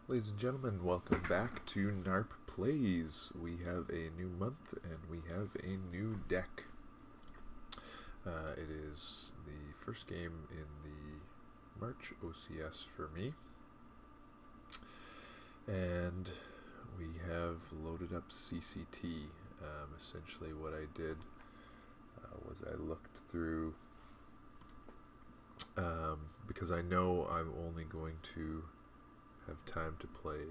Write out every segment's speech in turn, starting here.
Ladies and gentlemen, welcome back to NARP Plays. We have a new month and we have a new deck. It is the first game in the March OCS for me. And we have loaded up CCT. Essentially what I did was I looked through, because I know I'm only going to have time to play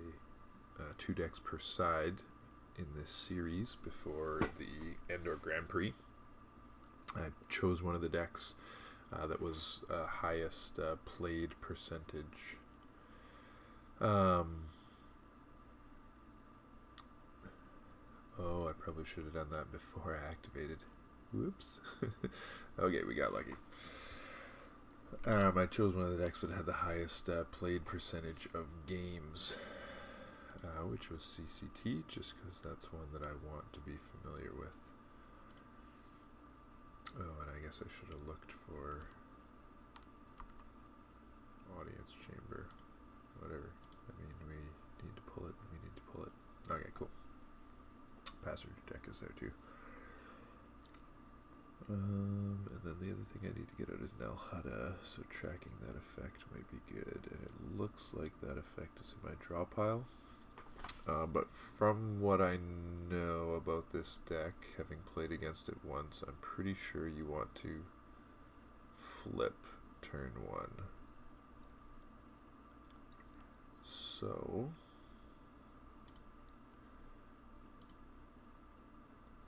2 decks per side in this series before the Endor Grand Prix. I chose one of the decks that was highest played percentage. Oh, I probably should have done that before I activated. Whoops. Okay, we got lucky. I chose one of the decks that had the highest played percentage of games, which was CCT, just because that's one that I want to be familiar with. Oh, and I guess I should have looked for audience chamber. Whatever. I mean, we need to pull it. We need to pull it. Okay, cool. Passage deck is there too. And then the other thing I need to get out is Nalhada, so tracking that effect might be good. And it looks like that effect is in my draw pile. But from what I know about this deck, having played against it once, I'm pretty sure you want to flip turn 1. So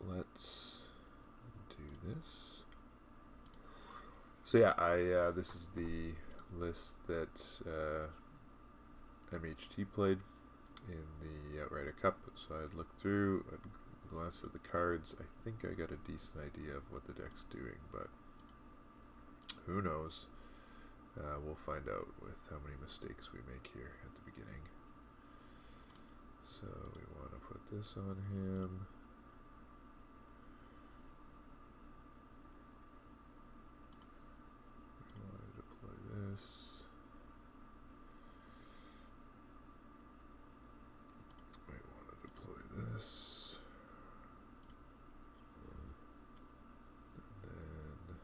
let's do this. So yeah, this is the list that MHT played in the Outrider Cup. So I'd looked through, I'd glanced at the cards. I think I got a decent idea of what the deck's doing, but who knows? We'll find out with how many mistakes we make here at the beginning. So we want to put this on him. We want to deploy this. We want to deploy this. And then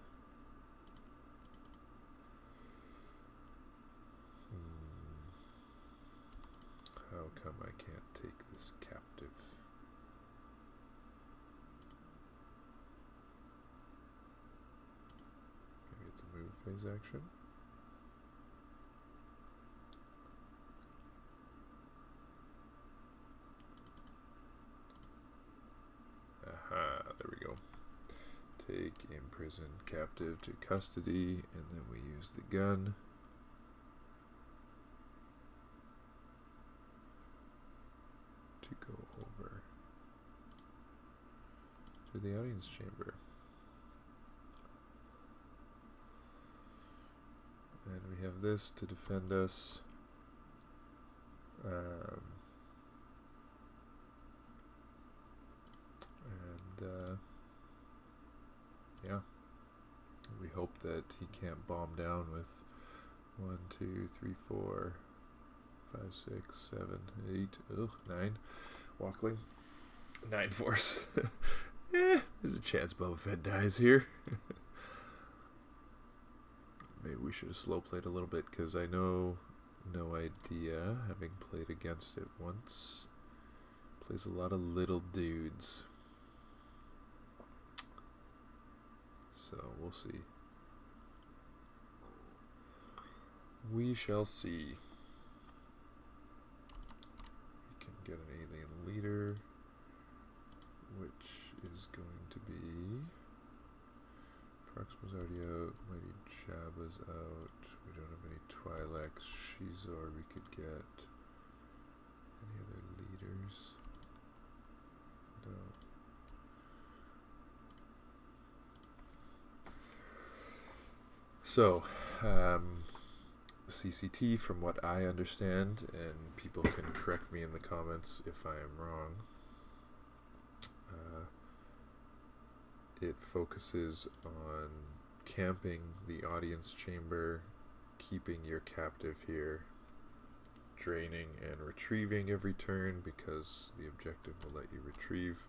how come I can't take this captive? Maybe it's a move phase action. Aha, there we go. Take imprison captive to custody, and then we use the gun. To go over to the audience chamber. And we have this to defend us. Yeah, we hope that he can't bomb down with 1, 2, 3, 4, 5, 6, 7, 8, 9 Walkling, 9 force. There's a chance Boba Fett dies here. Maybe we should have slow played a little bit, because I know no idea, having played against it once. Plays a lot of little dudes. So we'll see. We shall see. We can get an alien leader, which is going to be Proxima's already out, Mighty Jabba's out, we don't have any Twi'leks, Shizor we could get. Any other leaders? No. So, CCT, from what I understand, and people can correct me in the comments if I am wrong, it focuses on camping the audience chamber, keeping your captive here, draining and retrieving every turn because the objective will let you retrieve,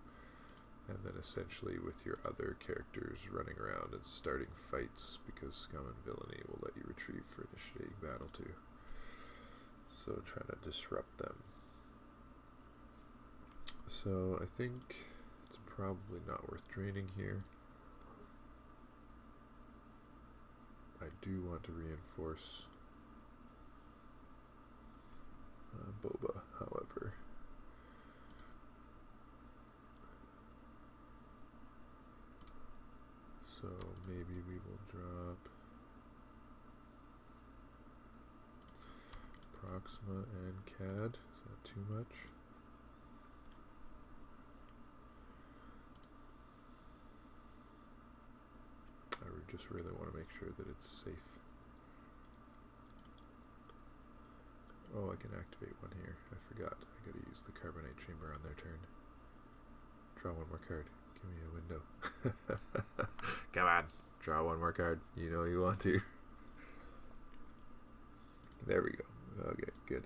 and then essentially with your other characters running around and starting fights because Scum and Villainy will let you retrieve for initiating battle too. So trying to disrupt them. So I think it's probably not worth draining here. I do want to reinforce Boba, however. So maybe we will drop Proxima and CAD. Is that too much? I just really want to make sure that it's safe. Oh, I can activate one here. I forgot. I gotta use the Carbonite Chamber on their turn. Draw one more card. Give me a window. Come on. Draw one more card. You know you want to. There we go. Okay, good.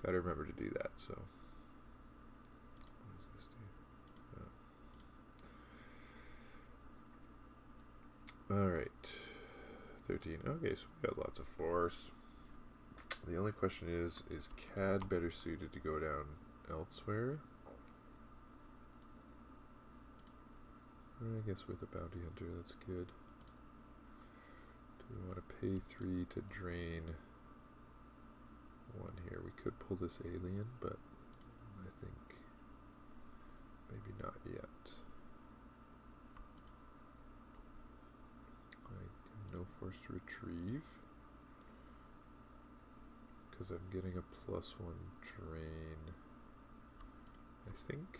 Gotta remember to do that, so. What does this do? Alright. 13. Okay, so we got lots of force. The only question is CAD better suited to go down elsewhere? I guess with a bounty hunter, that's good. Do we want to pay 3 to drain 1 here? We could pull this alien, but I think maybe not yet. No force to retrieve because I'm getting a +1 drain, I think.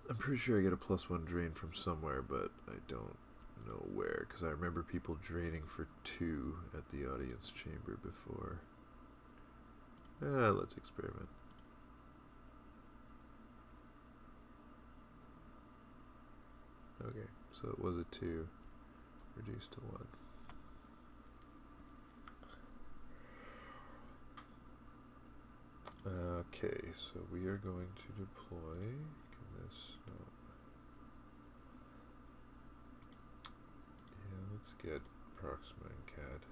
I'm pretty sure I get a +1 drain from somewhere, but I don't know where, because I remember people draining for 2 at the audience chamber before. Let's experiment. Okay, so it was a 2, reduced to 1. Okay, so we are going to deploy. Can this? No. Yeah, let's get Proxima and CAD.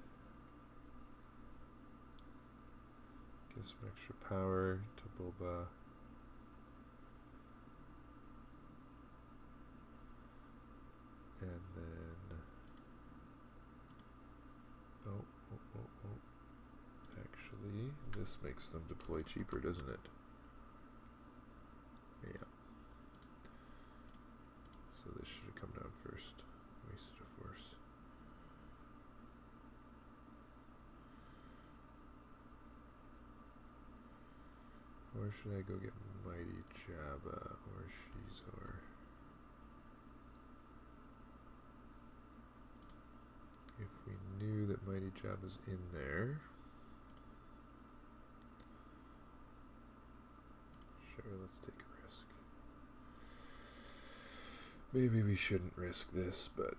Get some extra power to Boba. And then, actually, this makes them deploy cheaper, doesn't it? Yeah. So this should have come down first. Wasted a force. Or should I go get Mighty Jabba or Shizor? If we knew that Mighty Jabba's in there, sure, let's take a risk. Maybe we shouldn't risk this, but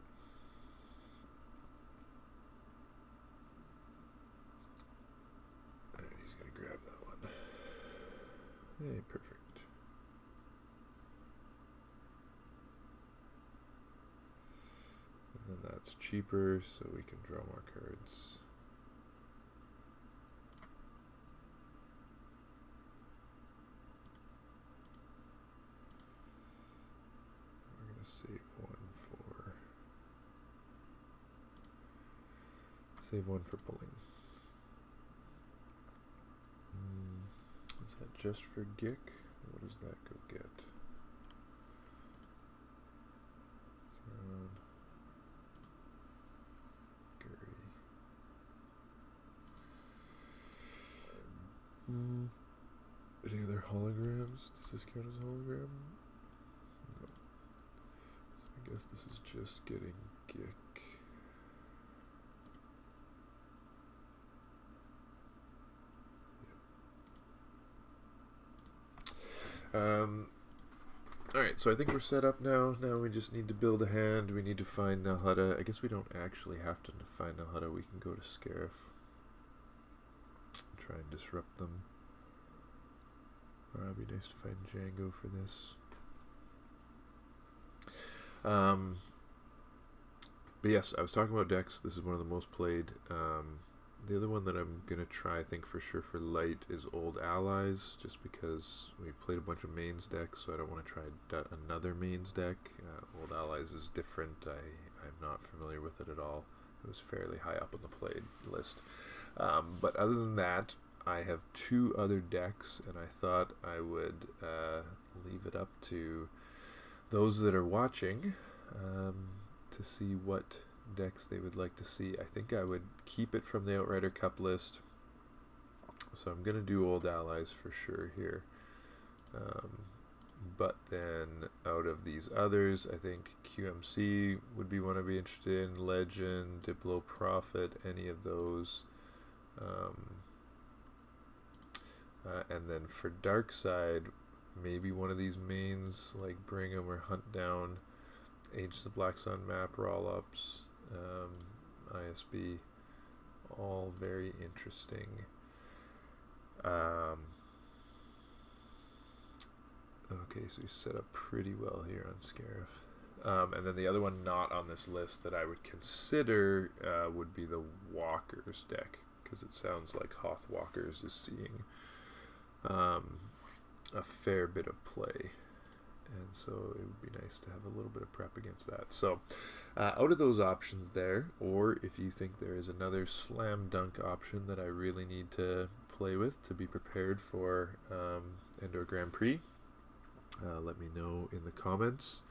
he's gonna grab that one. Hey, perfect. And then that's cheaper, so we can draw more cards. We're gonna save one for pulling. Is that just for Gick? What does that go get? Throne. Any other holograms? Does this count as a hologram? No. So I guess this is just getting Gick. Yeah. Alright, so I think we're set up now. Now we just need to build a hand. We need to find Nalhutta. I guess we don't actually have to find Nalhutta. We can go to Scarif. Try and disrupt them. It'd be nice to find Django for this. But yes, I was talking about decks. This is one of the most played. The other one that I'm going to try, I think for sure for light, is Old Allies, just because we played a bunch of mains decks, so I don't want to try another mains deck. Old Allies is different. I'm not familiar with it at all. It was fairly high up on the played list. But other than that, I have 2 other decks, and I thought I would leave it up to those that are watching to see what decks they would like to see. I think I would keep it from the Outrider Cup list, so I'm going to do Old Allies for sure here. But then out of these others, I think QMC would be one I'd be interested in, Legend, Diplo, Prophet, any of those. And then for Dark Side, maybe one of these mains like Brigham or Hunt Down, Age the Black Sun map, Roll-Ups, ISB, all very interesting. Okay, so we set up pretty well here on Scarif. And then the other one not on this list that I would consider would be the Walkers deck, because it sounds like Hoth Walkers is seeing a fair bit of play, and so it would be nice to have a little bit of prep against that. So out of those options there, or if you think there is another slam dunk option that I really need to play with to be prepared for Endor Grand Prix, let me know in the comments.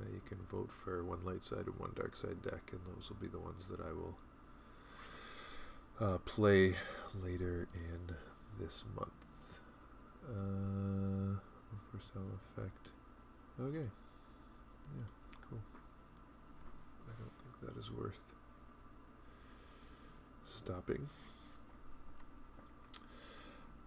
You can vote for one light side and one dark side deck, and those will be the ones that I will play later in this month. First level effect. Okay. Yeah, cool. I don't think that is worth stopping.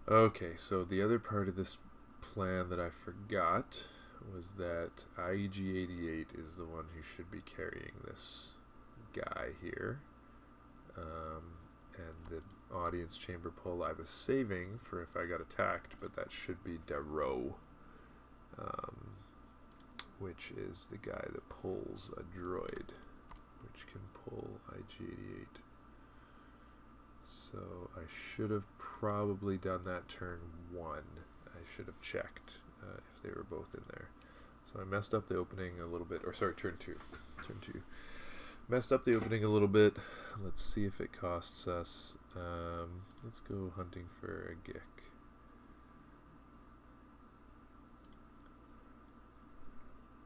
Okay, so the other part of this plan that I forgot was that IEG88 is the one who should be carrying this guy here. And the audience chamber pull I was saving for if I got attacked, but that should be Darrow, which is the guy that pulls a droid, which can pull IG88. So I should have probably done that turn 1. I should have checked if they were both in there. So I messed up the opening a little bit, or sorry, turn 2. Turn 2. Messed up the opening a little bit. Let's see if it costs us. Let's go hunting for a Gick.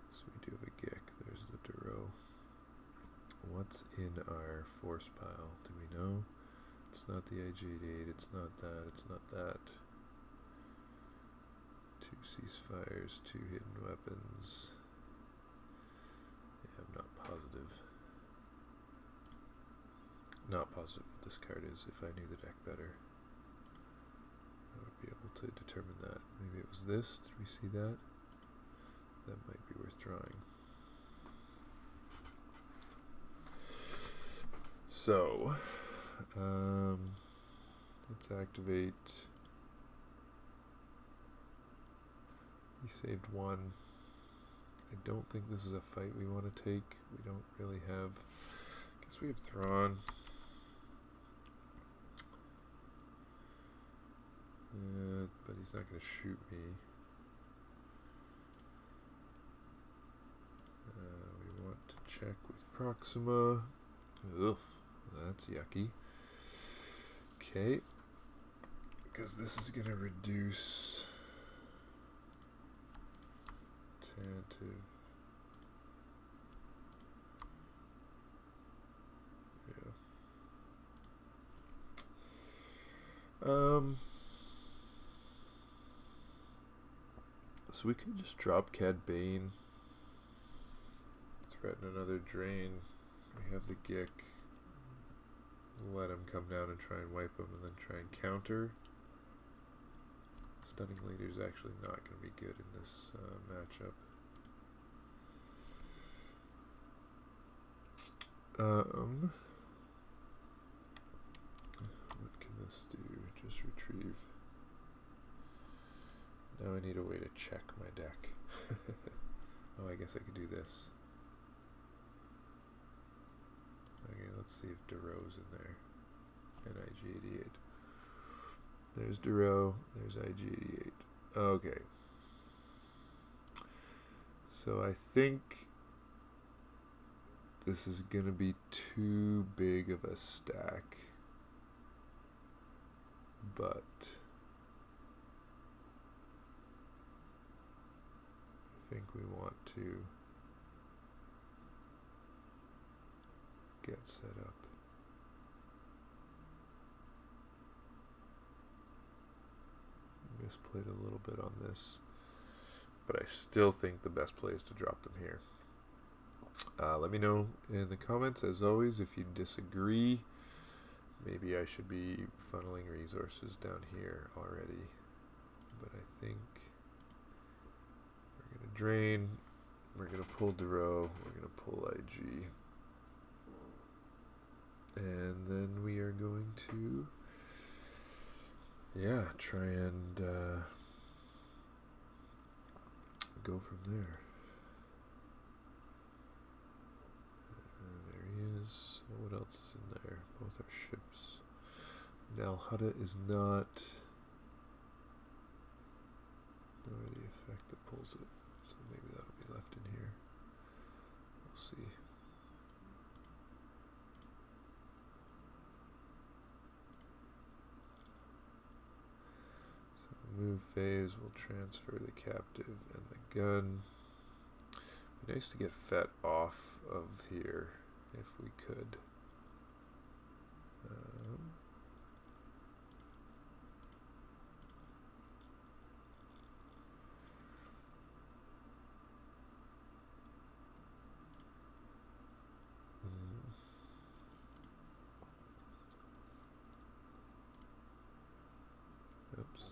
So we do have a Gick. There's the Duro. What's in our force pile? Do we know? It's not the IG88. It's not that. It's not that. 2 ceasefires, 2 hidden weapons. Yeah, I'm not positive. Not positive what this card is. If I knew the deck better, I would be able to determine that. Maybe it was this. Did we see that? That might be worth drawing. So, let's activate. He saved 1. I don't think this is a fight we want to take. We don't really have. Guess we have Thrawn. But he's not going to shoot me. We want to check with Proxima. Oof, that's yucky. Okay. Because this is going to reduce tentative. Yeah. So we could just drop Cad Bane, threaten another drain. We have the Gick. Let him come down and try and wipe him, and then try and counter. Stunning Leader is actually not going to be good in this matchup. What can this do? Just retrieve. Now I need a way to check my deck. Oh, I guess I could do this. Okay, let's see if Duro's in there. And IG88. There's Duro, there's IG88. Okay. So I think this is gonna be too big of a stack. But I think we want to get set up. Misplayed a little bit on this, but I still think the best play is to drop them here. Let me know in the comments, as always, if you disagree. Maybe I should be funneling resources down here already, but I think we're going to drain, we're going to pull Duro, we're going to pull IG, and then we are going to, yeah, try and go from there. There he is. So what else is in there? Both are ships. Now Hutta is not really the effect that pulls it, so maybe that'll be left in here. We'll see. Move phase will transfer the captive and the gun. Be nice to get Fett off of here if we could. Oops.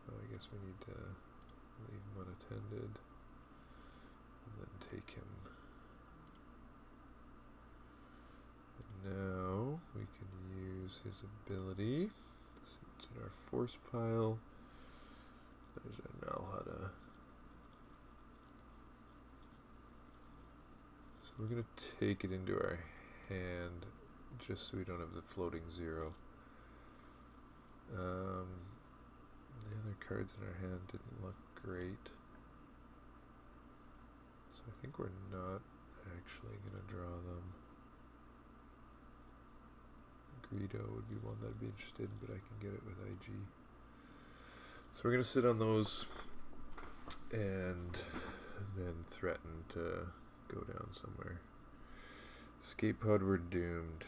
I guess we need to leave him unattended and then take him. And now we can use his ability. So it's in our force pile. There's our Nalhada. So we're going to take it into our hand just so we don't have the floating 0. The other cards in our hand didn't look great, so I think we're not actually going to draw them. Greedo would be one that I'd be interested in, but I can get it with IG. So we're going to sit on those and then threaten to go down somewhere. Escape pod, we're doomed.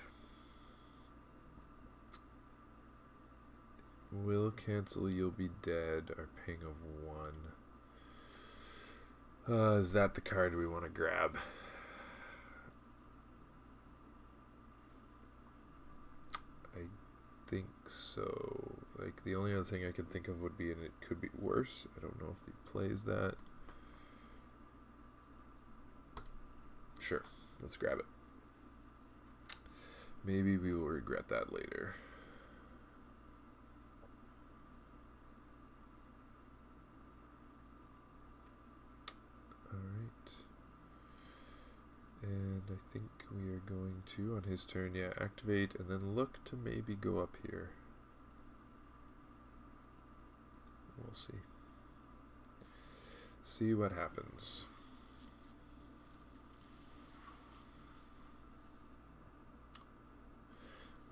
Will cancel, you'll be dead. Our ping of 1. Is that the card we want to grab? I think so. Like, the only other thing I could think of would be, and it could be worse. I don't know if he plays that. Sure, let's grab it. Maybe we will regret that later. And I think we are going to, on his turn, yeah, activate and then look to maybe go up here. We'll see. See what happens.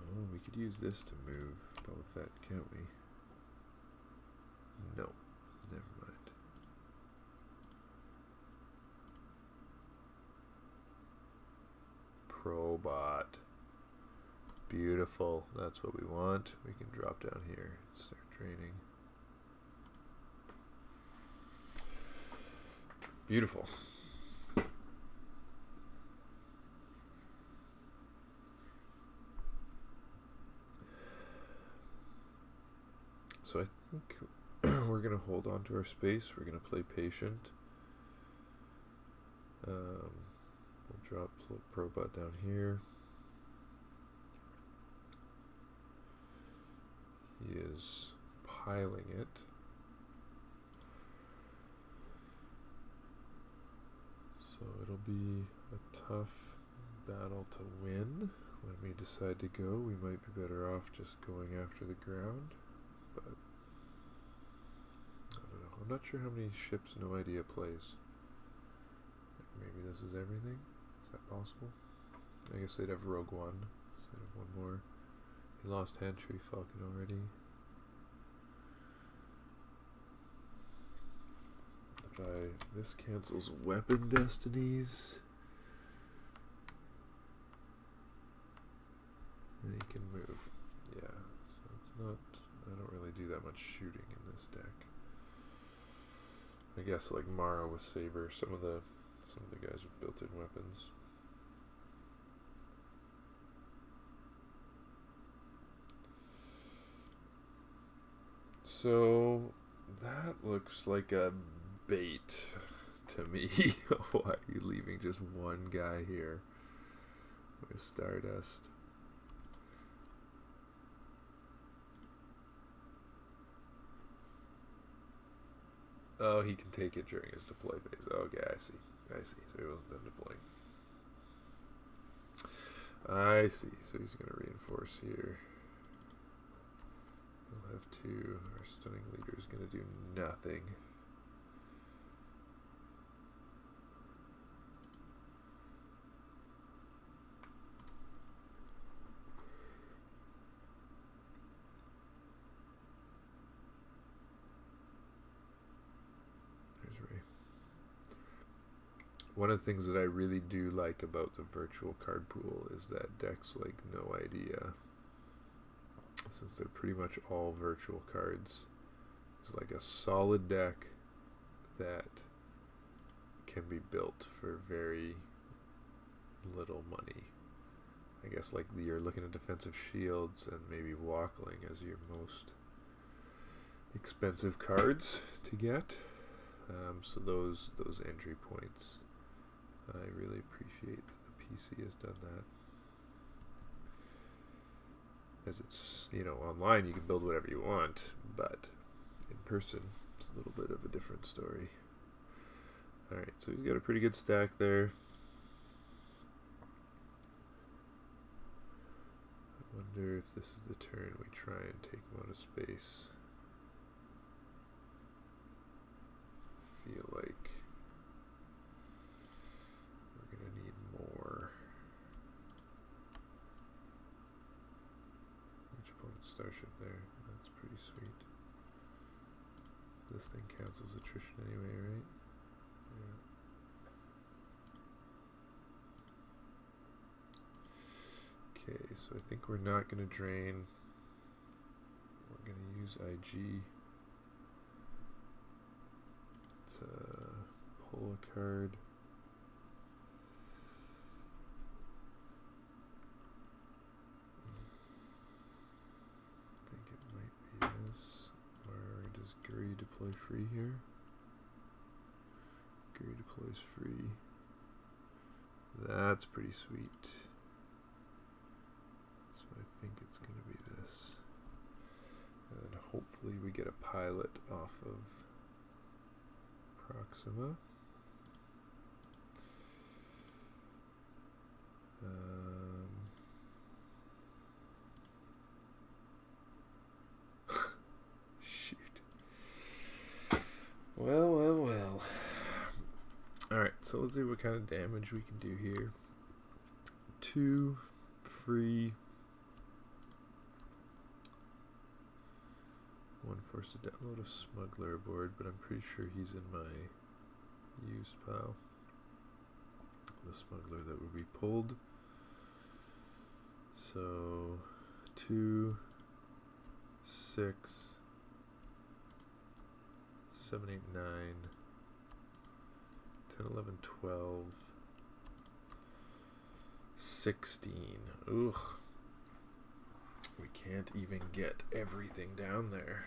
Oh, we could use this to move Boba Fett, can't we? No, never mind. Probot. Beautiful. That's what we want. We can drop down here and start draining. Beautiful. So I think we're going to hold on to our space. We're going to play patient. We'll drop probot down here. He is piling it. So it'll be a tough battle to win. When we decide to go, we might be better off just going after the ground. But I don't know. I'm not sure how many ships No Idea plays. Maybe this is everything? Is that possible? I guess they'd have Rogue One instead of one more. He lost Hand-Tree Falcon already. This cancels weapon destinies. And he can move. Yeah, so it's not, I don't really do that much shooting in this deck. I guess like Mara with Saber, some of the guys with built-in weapons. So that looks like a bait to me. Why are you leaving just one guy here with Stardust? Oh, he can take it during his deploy phase. Okay, I see. So he wasn't done deploying. I see. So he's going to reinforce here. He'll have two. Our stunning leader is going to do nothing. One of the things that I really do like about the virtual card pool is that decks like No Idea, since they're pretty much all virtual cards, is like a solid deck that can be built for very little money. I guess like you're looking at defensive shields and maybe Walkling as your most expensive cards to get. So those entry points, I really appreciate that the PC has done that. As it's, you know, online you can build whatever you want, but in person it's a little bit of a different story. Alright, so he's got a pretty good stack there. I wonder if this is the turn we try and take him out of space. I feel like we're going to need more. Each opponent's starship there. That's pretty sweet. This thing cancels attrition anyway, right? Yeah. Okay, so I think we're not going to drain. We're going to use IG to pull a card. I think it might be this. Or does Guri deploy free here? Guri deploys free. That's pretty sweet. So I think it's going to be this. And hopefully we get a pilot off of Proxima. Shoot. Well. Alright, so let's see what kind of damage we can do here. 2 free. 1 forced to download a smuggler aboard, but I'm pretty sure he's in my used pile. The smuggler that would be pulled. So 2, 6, 7, 8, 9, 10, 11, 12, 16. Ugh. We can't even get everything down there.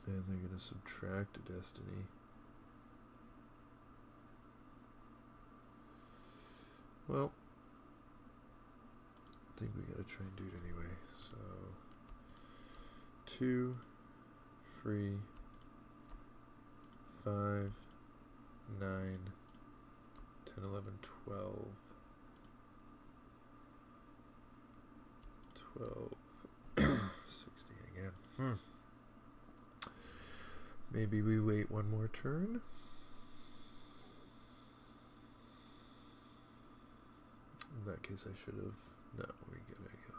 And they're going to subtract a destiny. Well, I think we got to try and do it anyway. So 2, 3, 5, 9, 10, 11, 12, 12, 16 again. Maybe we wait one more turn. In that case, I should have. No, we gotta go.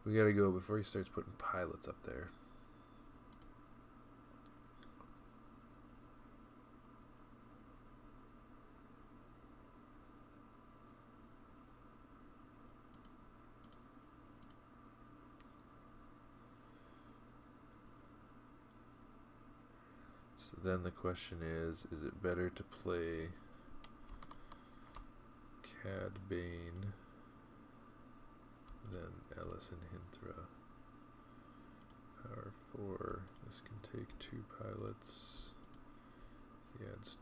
We gotta go before he starts putting pilots up there. So then the question is it better to play Cad Bane than Ellis and Hinthra? Power 4. This can take 2 pilots. He adds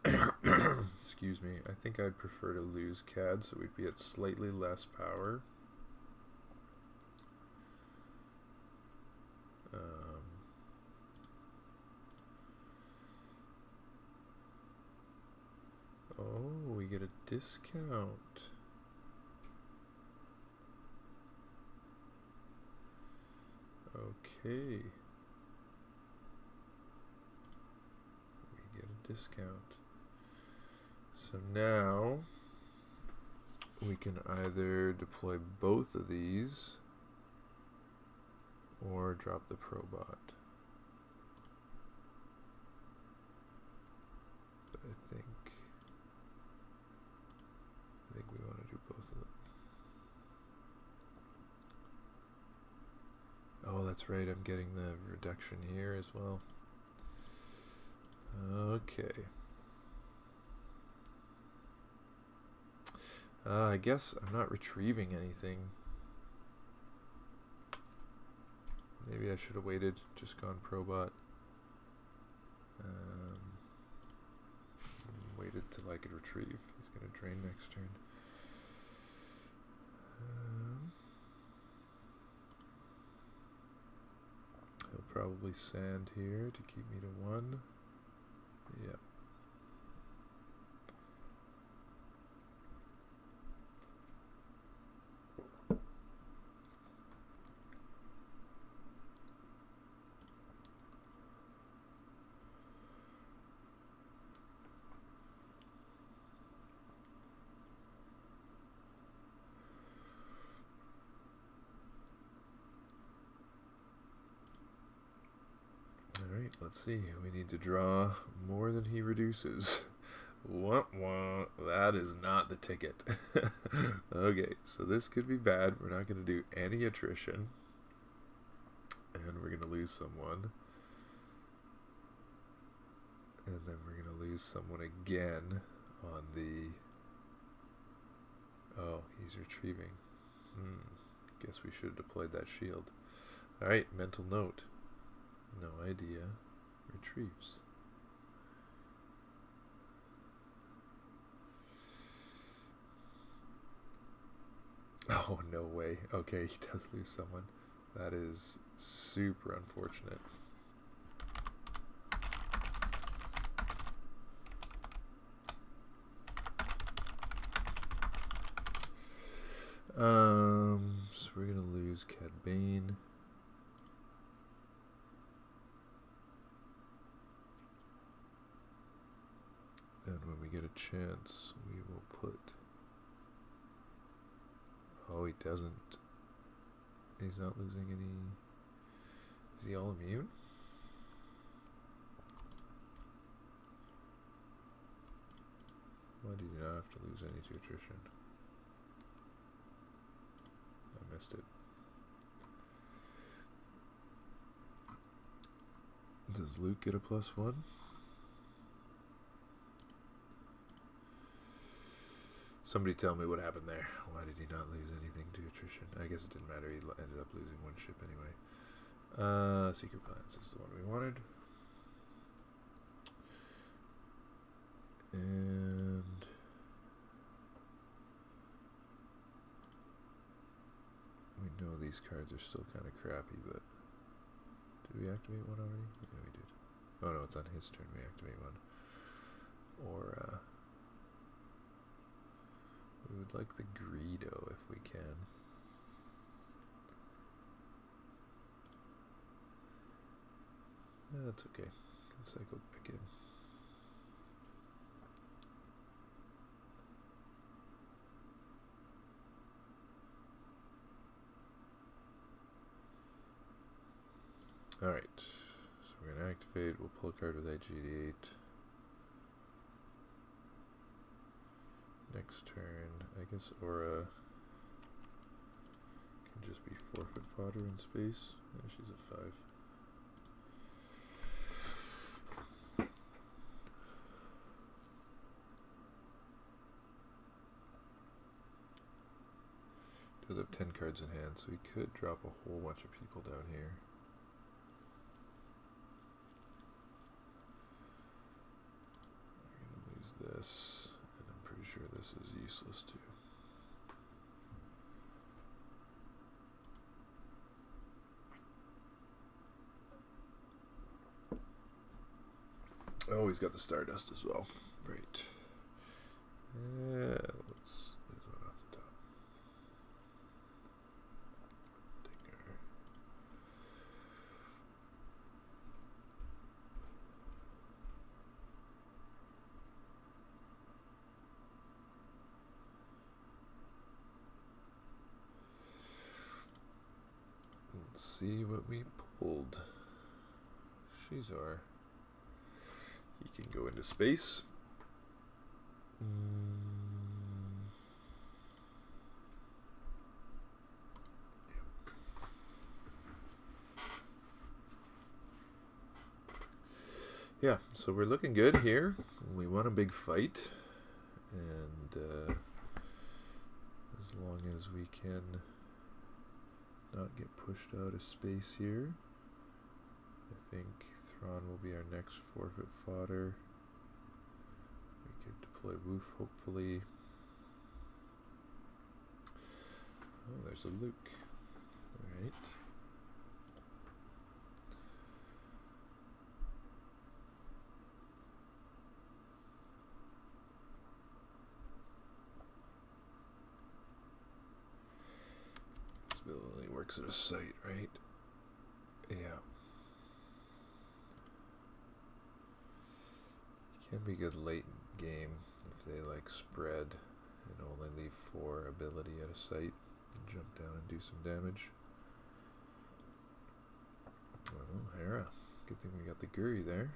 2. Excuse me. I think I'd prefer to lose Cad, so we'd be at slightly less power. Oh, we get a discount. Okay. We get a discount. So now we can either deploy both of these or drop the Probot. But I think we want to do both of them. Oh, that's right, I'm getting the reduction here as well. Okay. I guess I'm not retrieving anything. Maybe I should have waited, just gone Probot. Waited till I could retrieve. He's going to drain next turn. He'll probably sand here to keep me to 1. Yep. Alright, let's see. We need to draw more than he reduces. Wah, wah. That is not the ticket. Okay, so this could be bad. We're not going to do any attrition. And we're going to lose someone. And then we're going to lose someone again on the... Oh, he's retrieving. Guess we should have deployed that shield. Alright, mental note. No idea. Retrieves. Oh, no way. Okay, he does lose someone. That is super unfortunate. So we're gonna lose Cad Bane. And when we get a chance, we will put... Oh, he doesn't. He's not losing any... Is he all immune? Why do you not have to lose any to attrition? I missed it. Does Luke get a +1? Somebody tell me what happened there. Why did he not lose anything to attrition? I guess it didn't matter. He ended up losing one ship anyway. Secret plans. This is the one we wanted. And we know these cards are still kind of crappy, but did we activate one already? Yeah, we did. Oh no, it's on his turn. We activate one. Or we would like the Greedo if we can. That's okay. Can cycle back in. Alright, so we're going to activate, we'll pull a card with IG8. Next turn, I guess Aura can just be forfeit fodder in space. Yeah, she's a 5. Does have 10 cards in hand, so he could drop a whole bunch of people down here. This, and I'm pretty sure this is useless too. Oh, he's got the Stardust as well. Right. Yeah, let's lose one off the top. Dinger. Let's see what we pulled. Shizar. He can go into space. Yeah, so we're looking good here. We won a big fight, and as long as we can not get pushed out of space here, I think Thrawn will be our next forfeit fodder. We could deploy Woof, hopefully. Oh, there's a Luke. Alright. This bill only works at a site, right? Yeah. Can be good late game if they like spread and only leave 4 ability at a site and jump down and do some damage. Oh, Hera. Good thing we got the Guri there.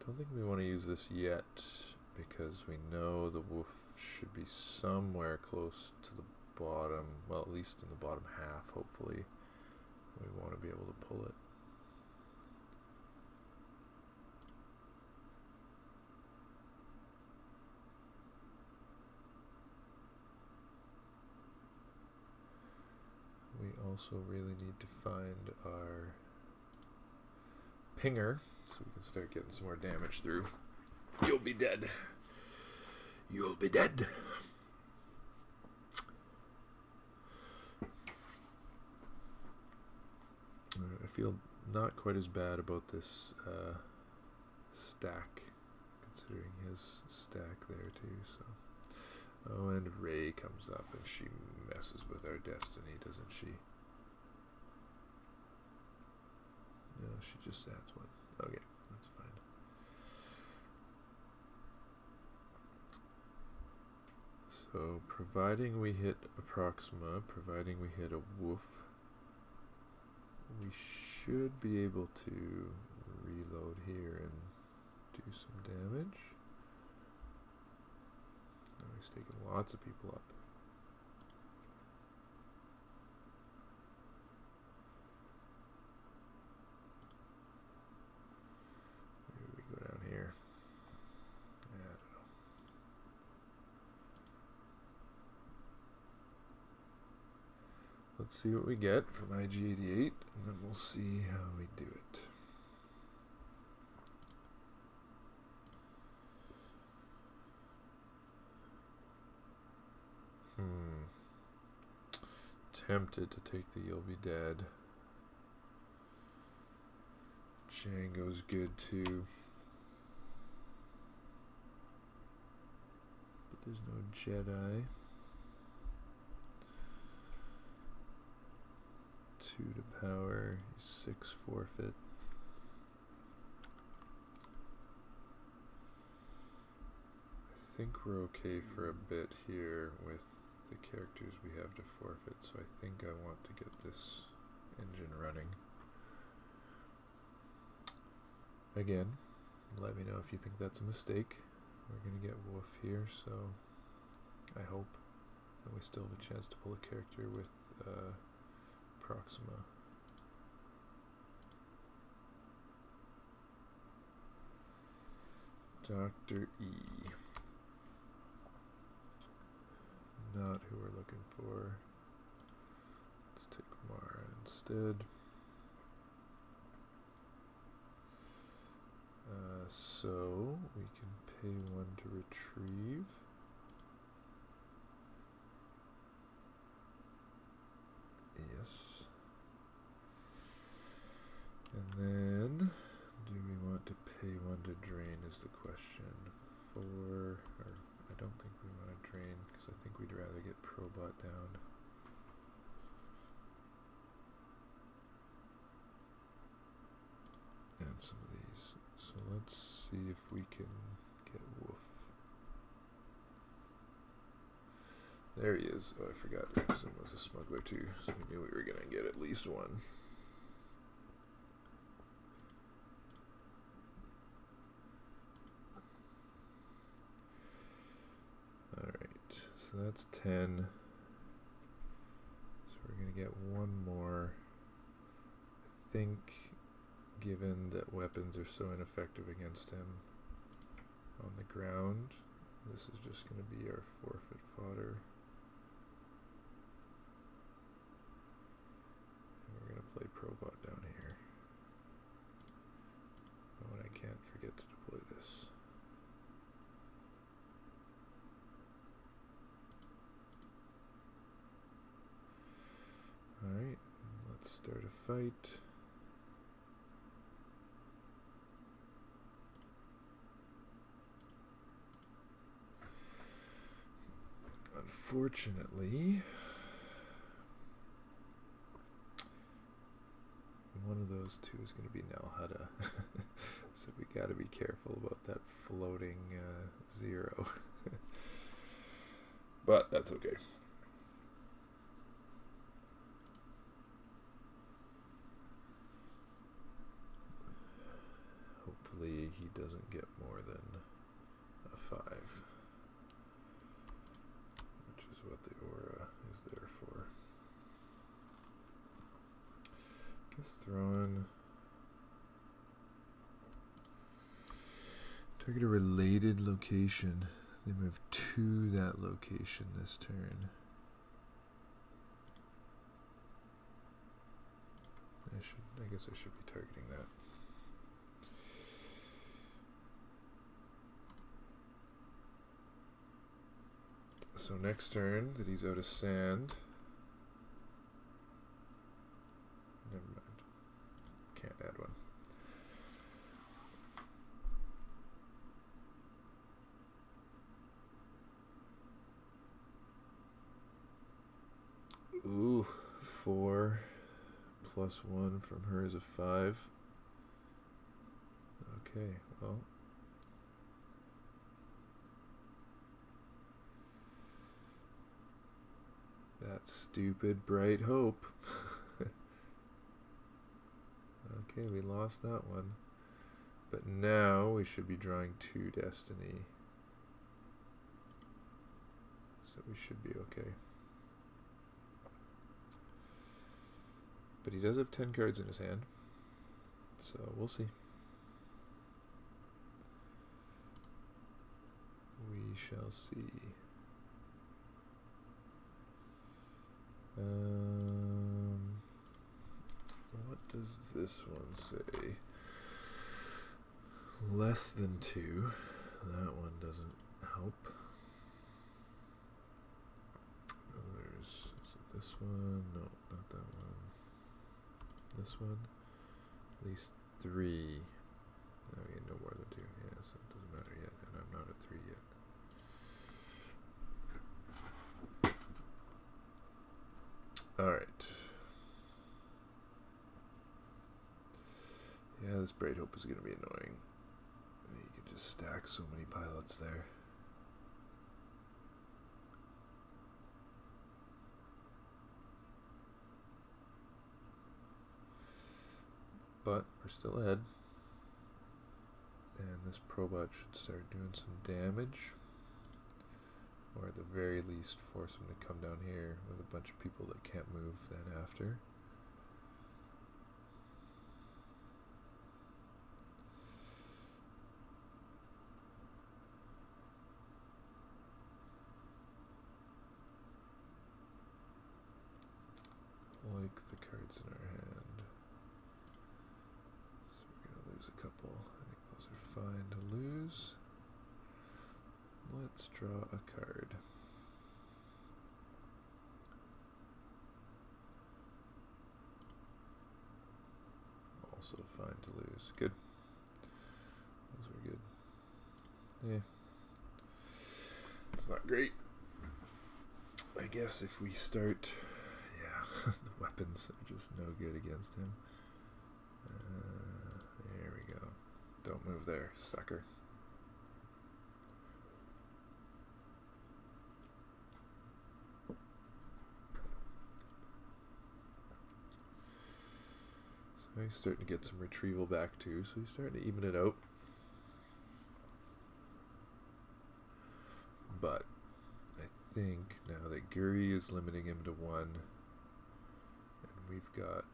Don't think we want to use this yet because we know the Wolf should be somewhere close to the bottom, well, at least in the bottom half, hopefully. We want to be able to pull it. We also really need to find our pinger so we can start getting some more damage through. You'll be dead. You'll be dead. I feel not quite as bad about this stack, considering his stack there too. So, oh, and Rey comes up and she messes with our destiny, doesn't she? No, she just adds one. Okay, that's fine. So, providing we hit a Proxima, providing we hit a Woof, we should be able to reload here and do some damage. Oh, he's taking lots of people up. let's see what we get from IG88, and then we'll see how we do it. Tempted to take the You'll Be Dead. Django's good too. But there's no Jedi. 2 to power, 6 forfeit. I think we're okay for a bit here with the characters we have to forfeit, so I think I want to get this engine running. Again, let me know if you think that's a mistake. We're going to get Wolf here, so I hope that we still have a chance to pull a character with Proxima. Dr. E. Not who we're looking for. Let's take Mara instead. So we can pay 1 to retrieve. Yes. And then, do we want to pay 1 to drain is the question. Or I don't think we want to drain, because I think we'd rather get Probot down. And some of these. So let's see if we can get Wolf. There he is. Oh, I forgot. Someone was a smuggler too, so we knew we were going to get at least one. Alright, so that's 10. So we're going to get one more. I think, given that weapons are so ineffective against him on the ground, this is just going to be our forfeit fodder. And we're going to play Probot down here. Oh, and I can't forget to deploy this. Alright, let's start a fight. Unfortunately, one of those two is going to be Nalhada. So we got to be careful about that floating 0. But that's okay. Hopefully he doesn't get more than a 5. Which is what the aura is there for. Guess throwing target a related location. They move to that location this turn. I guess I should be targeting that. So next turn that he's out of sand. Never mind. Can't add one. Ooh, 4 plus 1 from her is a 5. Okay, well. That stupid bright hope. Okay, we lost that one. But now we should be drawing 2 destiny. So we should be okay. But he does have 10 cards in his hand. So we'll see. We shall see. 1, does this one say? Less than 2. That one doesn't help. Is it this one? No, not that one. This one? At least 3. No, yeah, no more than 2. Yeah, so it doesn't matter yet, and I'm not at 3 yet. Alright. Yeah, this Braid Hope is going to be annoying. You can just stack so many pilots there. But we're still ahead. And this Probot should start doing some damage. Or at the very least force him to come down here with a bunch of people that can't move then after. Like the cards in our hand. So we're going to lose a couple. I think those are fine to lose. Let's draw a card. Also fine to lose. Good. Those were good. Yeah. It's not great. I guess if we start... the weapons are just no good against him. There we go. Don't move there, sucker. So he's starting to get some retrieval back too, so he's starting to even it out. But I think now that Guri is limiting him to 1, we've got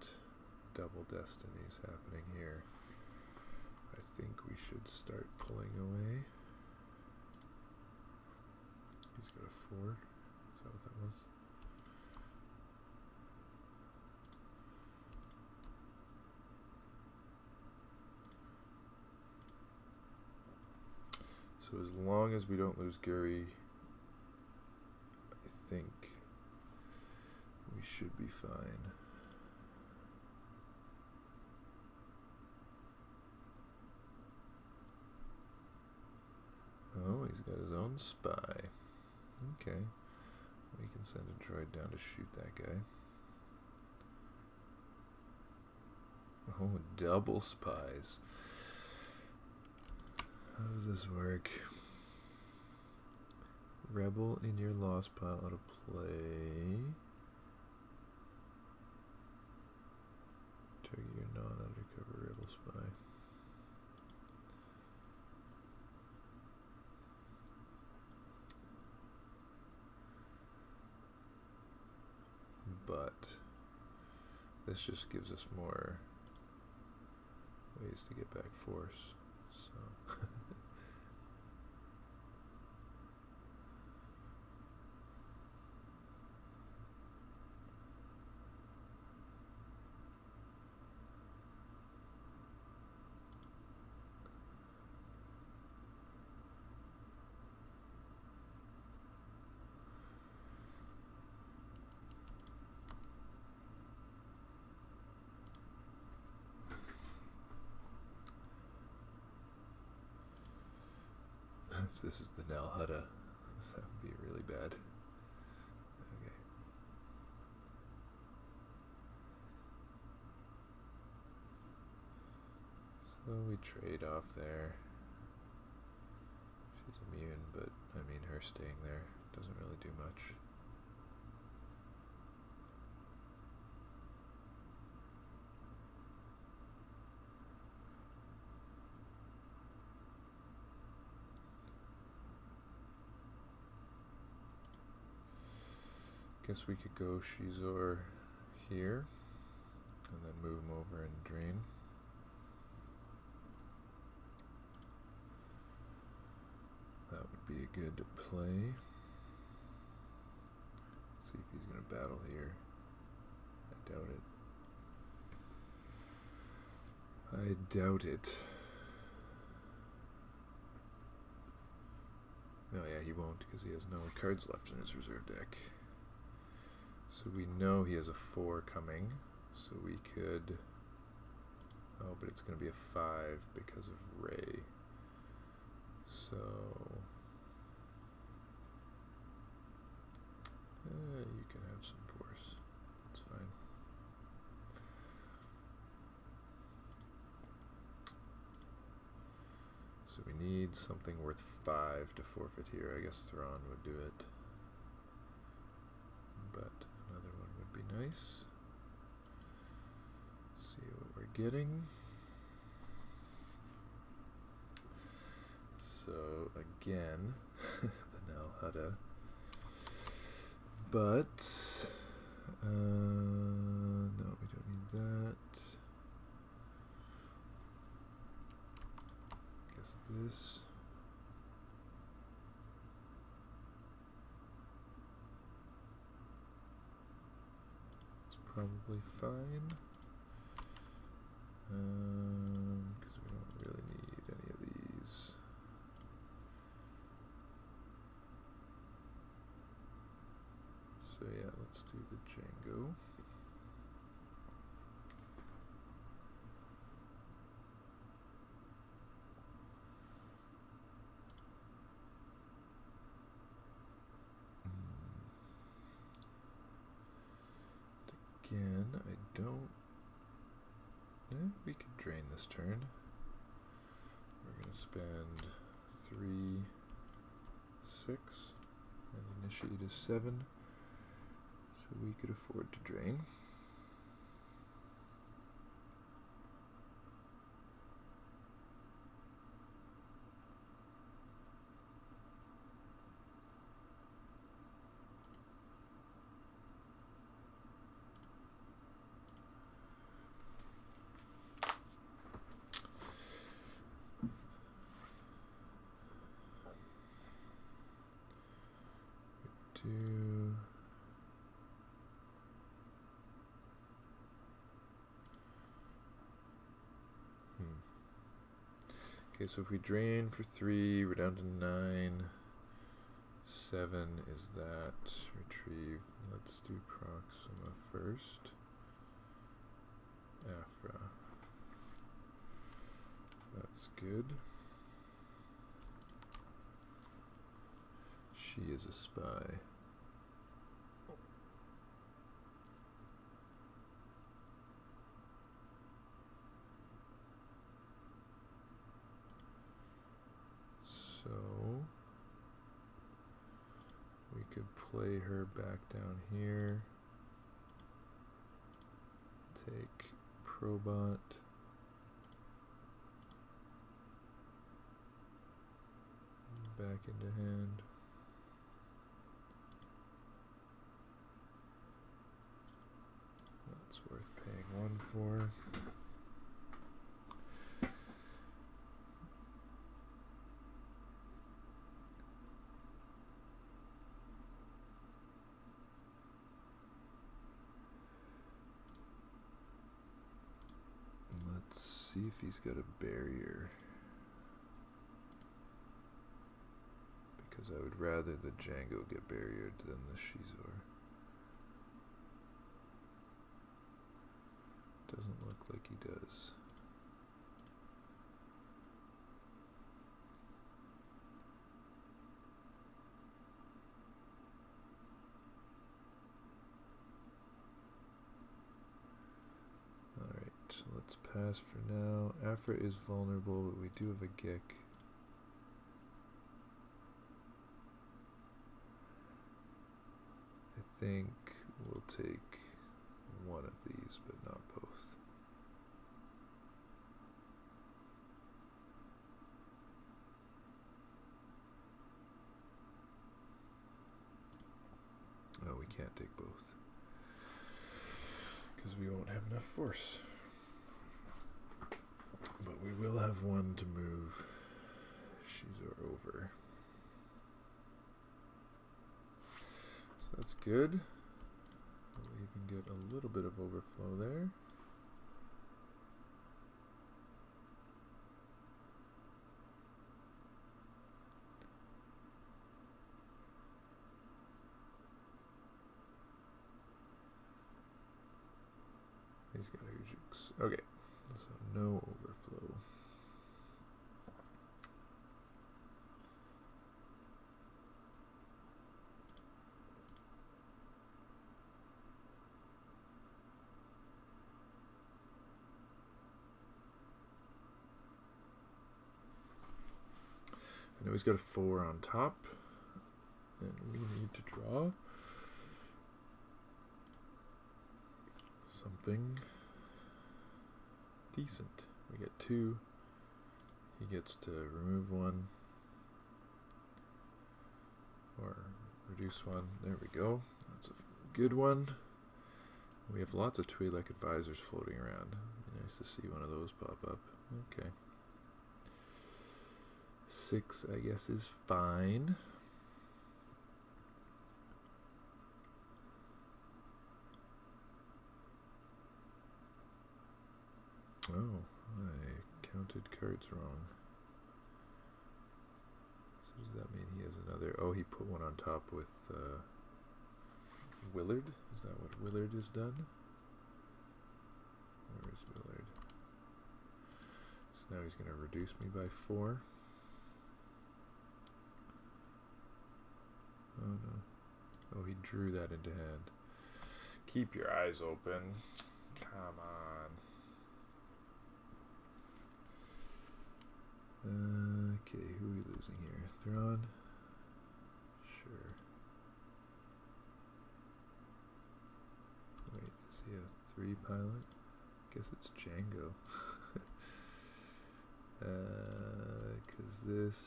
double destinies happening here. I think we should start pulling away. He's got a 4. Is that what that was? So as long as we don't lose Gary, I think we should be fine. Oh, he's got his own spy. Okay. We can send a droid down to shoot that guy. Oh, double spies. How does this work? Rebel in your lost pile out of play. Target your non-undercover rebel spy. But this just gives us more ways to get back force. So if this is the Nal Hutta, that would be really bad. Okay. So we trade off there. She's immune, but I mean her staying there doesn't really do much. Guess we could go Shizor here, and then move him over and drain. That would be a good play. See if he's going to battle here. I doubt it. I doubt it. No, yeah, he won't because he has no cards left in his reserve deck. So we know he has a 4 coming, so we could... Oh, but it's going to be a 5 because of Ray. So... you can have some force. That's fine. So we need something worth 5 to forfeit here. I guess Thrawn would do it. But another one would be nice. See what we're getting. So again, the Nalhada. But no, we don't need that. Guess this. It's probably fine. Because we don't really need any of these. So yeah, let's do the Django. Again, I don't... we could drain this turn. We're going to spend 3, 6, and initiate is 7. So we could afford to drain. Okay, so if we drain for 3, we're down to 9. 7 is that. Retrieve. Let's do Proxima first. Afra. That's good. She is a spy. So we could play her back down here. Take Probot. Back into hand. That's worth paying 1 for. Let's see if he's got a barrier. Because I would rather the Django get barriered than the Shizor. Doesn't look like he does. Alright, so let's pass for now. Afra is vulnerable, but we do have a Gek. I think we'll take one of these, but not both. Oh, we can't take both. Because we won't have enough force. But we will have one to move Shizor over. So that's good. We'll even get a little bit of overflow there. He's got Hujux. Okay, so no overflow. I know he's got a 4 on top, and we need to draw something decent. We get 2. He gets to remove 1 or reduce 1. There we go. That's a good one. We have lots of Twi'lek advisors floating around. Be nice to see one of those pop up. Okay. 6, I guess, is fine. Oh, I counted cards wrong. So does that mean he has another? Oh, he put one on top with Willard? Is that what Willard has done? Where is Willard? So now he's going to reduce me by 4. Oh no. Oh, he drew that into hand. Keep your eyes open. Come on. Okay, who are we losing here? Thrawn? Sure. Wait, does he have 3 pilot? Guess it's Django. Because this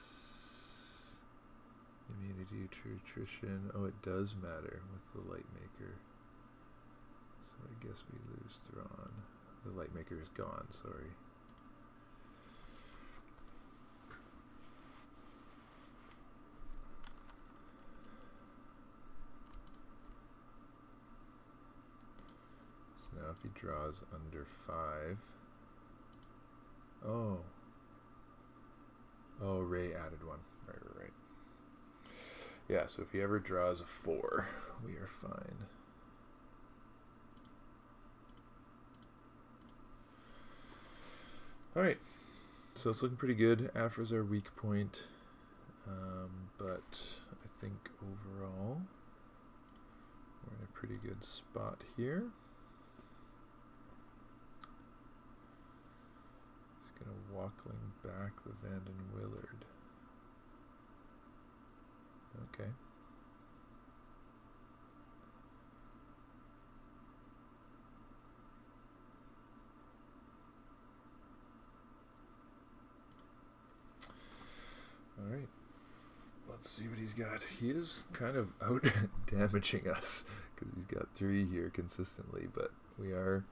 immunity to attrition. Oh, it does matter with the light maker. So I guess we lose Thrawn. The light maker is gone, sorry. Now if he draws under 5. Oh. Oh, Ray added 1. Right. Yeah, so if he ever draws a 4, we are fine. Alright. So it's looking pretty good. Afra's our weak point. But I think overall we're in a pretty good spot here. Gonna Walkling back the Vanden Willard. Okay. Alright. Let's see what he's got. He is kind of out damaging us because he's got 3 here consistently, but we are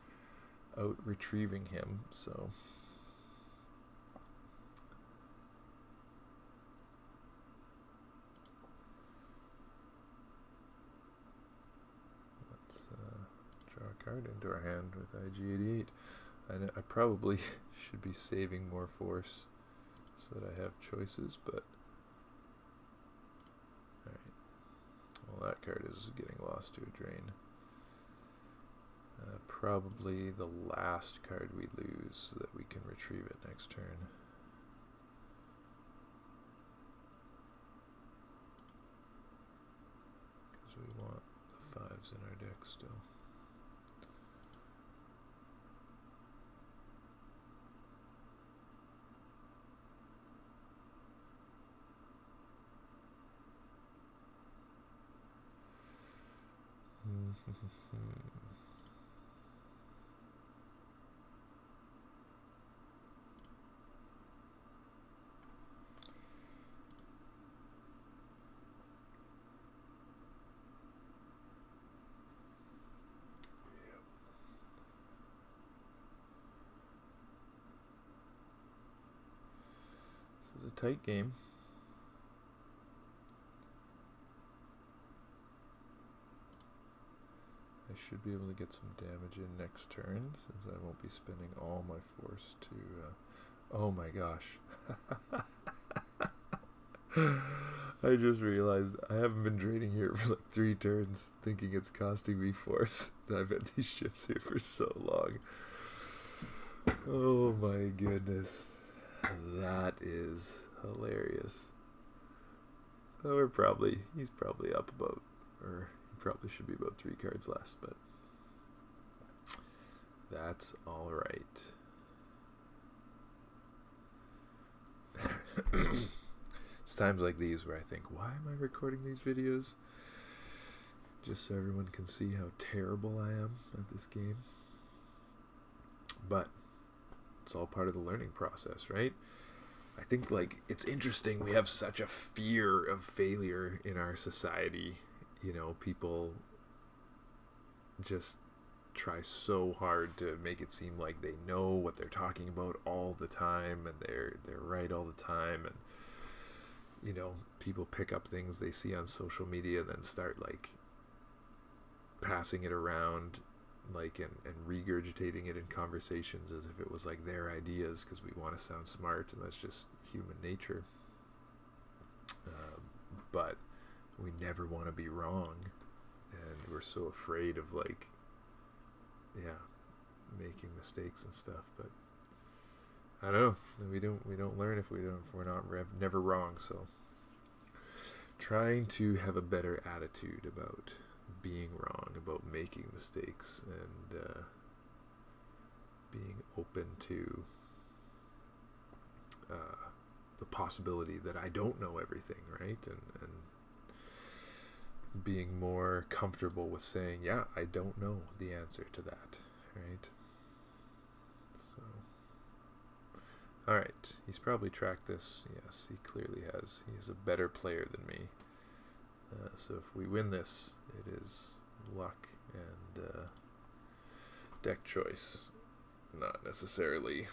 out retrieving him, so card into our hand with IG-88. I probably should be saving more force so that I have choices, but alright. Well, that card is getting lost to a drain. Probably the last card we lose so that we can retrieve it next turn. Because we want the 5s in our deck still. This is a tight game. I should be able to get some damage in next turn, since I won't be spending all my force to... oh my gosh. I just realized I haven't been draining here for like 3 turns, thinking it's costing me force. I've had these ships here for so long. Oh my goodness. That is hilarious. So he's probably up about, or he probably should be about 3 cards less, but that's alright. It's times like these where I think, why am I recording these videos? Just so everyone can see how terrible I am at this game. But it's all part of the learning process, right? I think, like, it's interesting. We have such a fear of failure in our society. You know, people just try so hard to make it seem like they know what they're talking about all the time, and they're right all the time. And, you know, people pick up things they see on social media and then start, like, passing it around, like, and regurgitating it in conversations as if it was like their ideas, because we want to sound smart, and that's just human nature. But we never want to be wrong, and we're so afraid of, like, making mistakes and stuff. But I don't know, we don't learn if we're not never wrong. So trying to have a better attitude about being wrong, about making mistakes, and being open to the possibility that I don't know everything, right? And being more comfortable with saying, yeah, I don't know the answer to that, right? So, alright, he's probably tracked this. Yes, he clearly has. He's a better player than me. So if we win this, it is luck and deck choice, not necessarily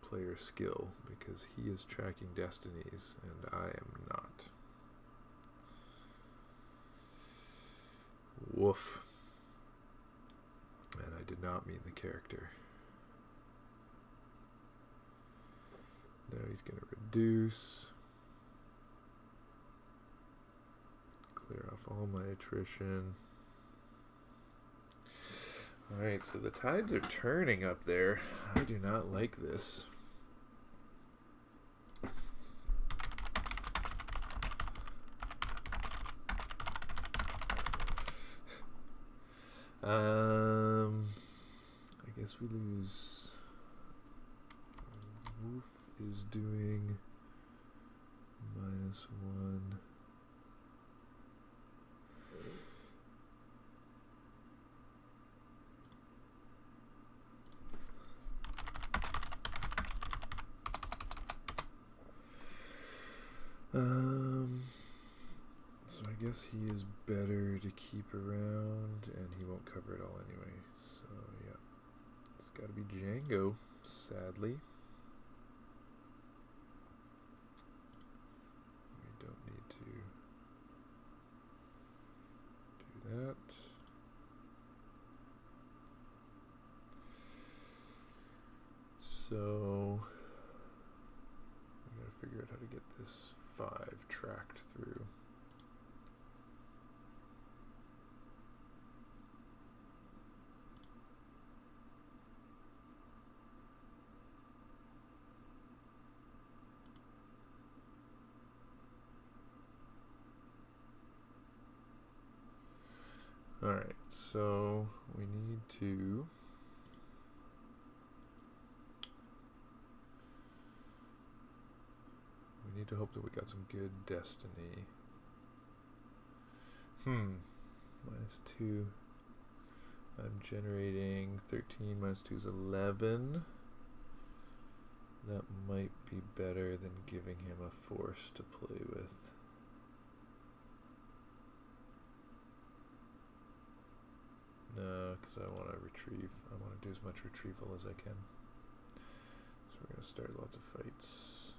player skill, because he is tracking destinies and I am not. Woof. And I did not mean the character. Now he's going to reduce. Clear off all my attrition. Alright, so the tides are turning up there. I do not like this. I guess we lose. Wolf is doing -1. So I guess he is better to keep around, and he won't cover it all anyway. So yeah, it's got to be Django, sadly. We don't need to do that. So we got to figure out how to get this 5 tracked through. Alright, so we need to hope that we got some good destiny. -2. I'm generating 13, -2 is 11. That might be better than giving him a force to play with. No, because I want to retrieve. I want to do as much retrieval as I can. So we're going to start lots of fights.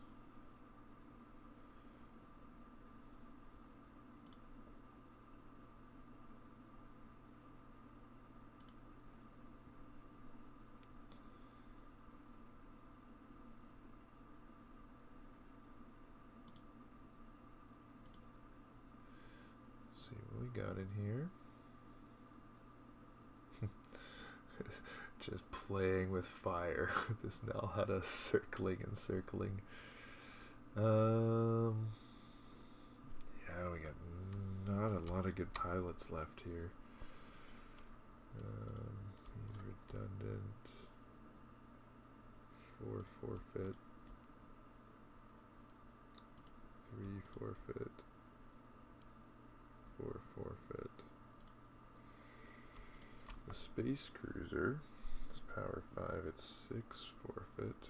see what we got in here. Just playing with fire with this Nalhada circling and circling. Yeah, we got not a lot of good pilots left here. He's redundant. 4 forfeit. 3 forfeit. 4 forfeit. The space cruiser is power 5 at 6 forfeit.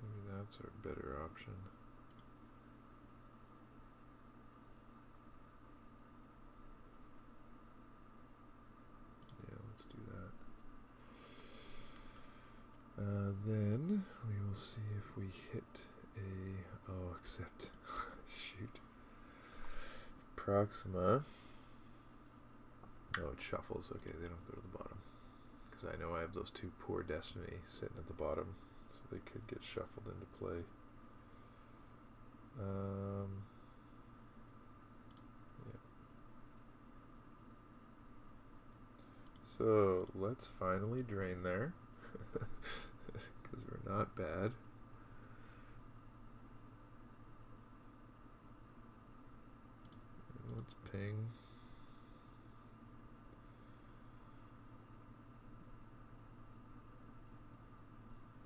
Maybe that's our better option. Yeah, let's do that. Then we will see if we hit a... Oh, except... Shoot. Proxima. Oh, it shuffles. Okay, they don't go to the bottom. Because I know I have those 2 poor Destiny sitting at the bottom. So they could get shuffled into play. Yeah. So, let's finally drain there. Because we're not bad. And let's ping.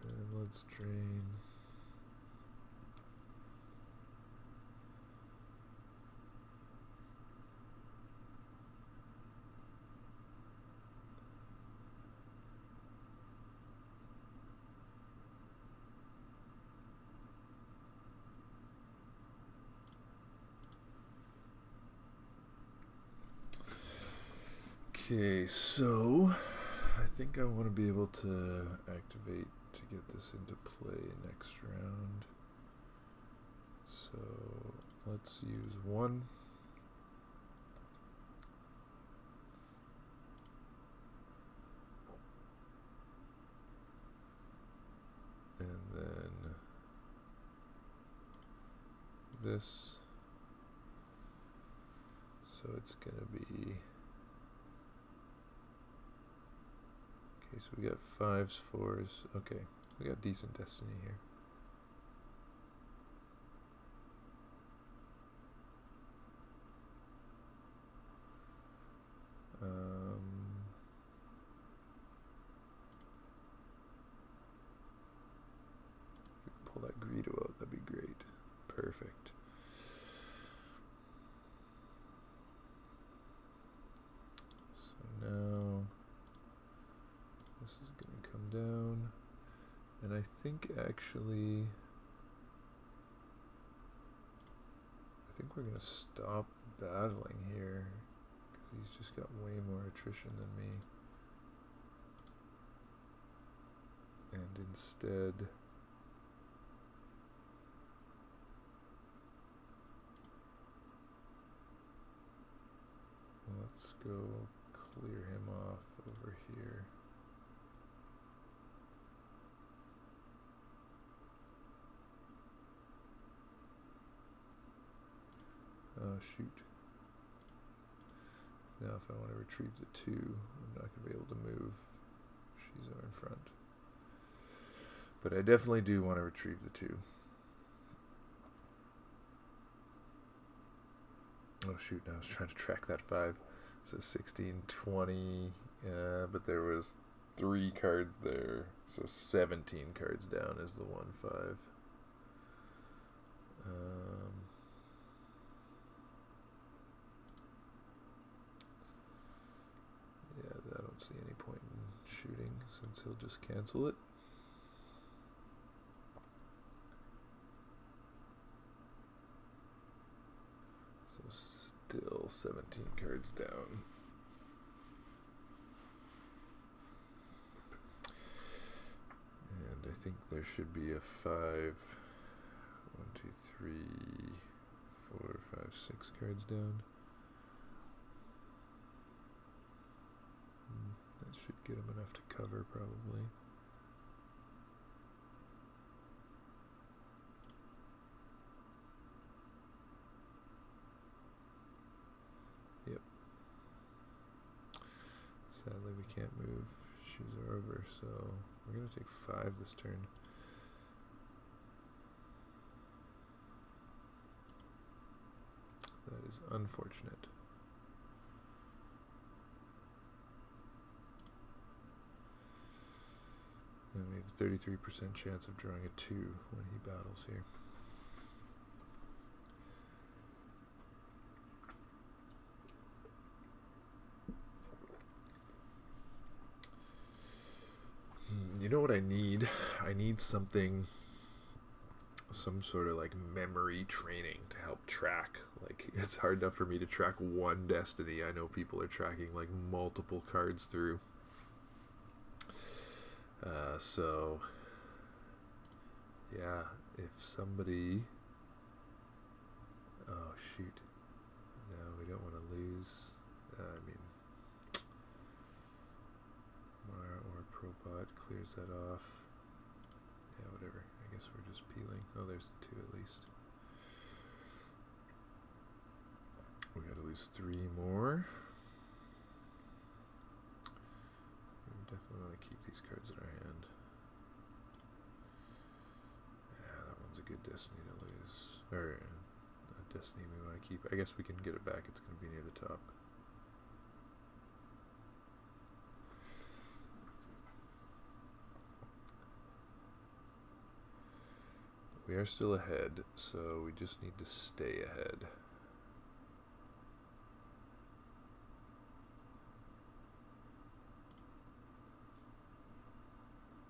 And let's drain. Okay, so I think I want to be able to activate to get this into play next round. So let's use 1. And then this. So it's going to be... Okay, so we got 5s, 4s. Okay, we got decent Destiny here. If we can pull that Greedo out, that'd be great. Perfect. So now this is going to come down, and I think actually, I think we're going to stop battling here, because he's just got way more attrition than me, and instead, let's go clear him off over here. Oh, shoot. Now if I want to retrieve the 2, I'm not going to be able to move. She's in front. But I definitely do want to retrieve the 2. Oh shoot, now I was trying to track that 5. So 16, 20, but there was 3 cards there. So 17 cards down is the 1-5. Yeah, I don't see any point in shooting since he'll just cancel it. So still 17 cards down. And I think there should be a 5. 1, 2, 3, 4, 5, 6 cards down. That should get him enough to cover, probably. Sadly, we can't move. Shoes are over, so we're going to take 5 this turn. That is unfortunate. And we have 33% chance of drawing a 2 when he battles here. You know what I need? I need something, some sort of like memory training to help track. Like, it's hard enough for me to track one destiny. I know people are tracking like multiple cards through. So yeah, if somebody, oh shoot, no, we don't want to lose. I mean, Mar or Probot clears that off. Yeah, whatever. I guess we're just peeling. Oh, there's the 2 at least. We gotta lose 3 more. We definitely want to keep these cards in our hand. Yeah, that one's a good destiny to lose. Or a destiny we want to keep. I guess we can get it back. It's going to be near the top. We are still ahead, so we just need to stay ahead.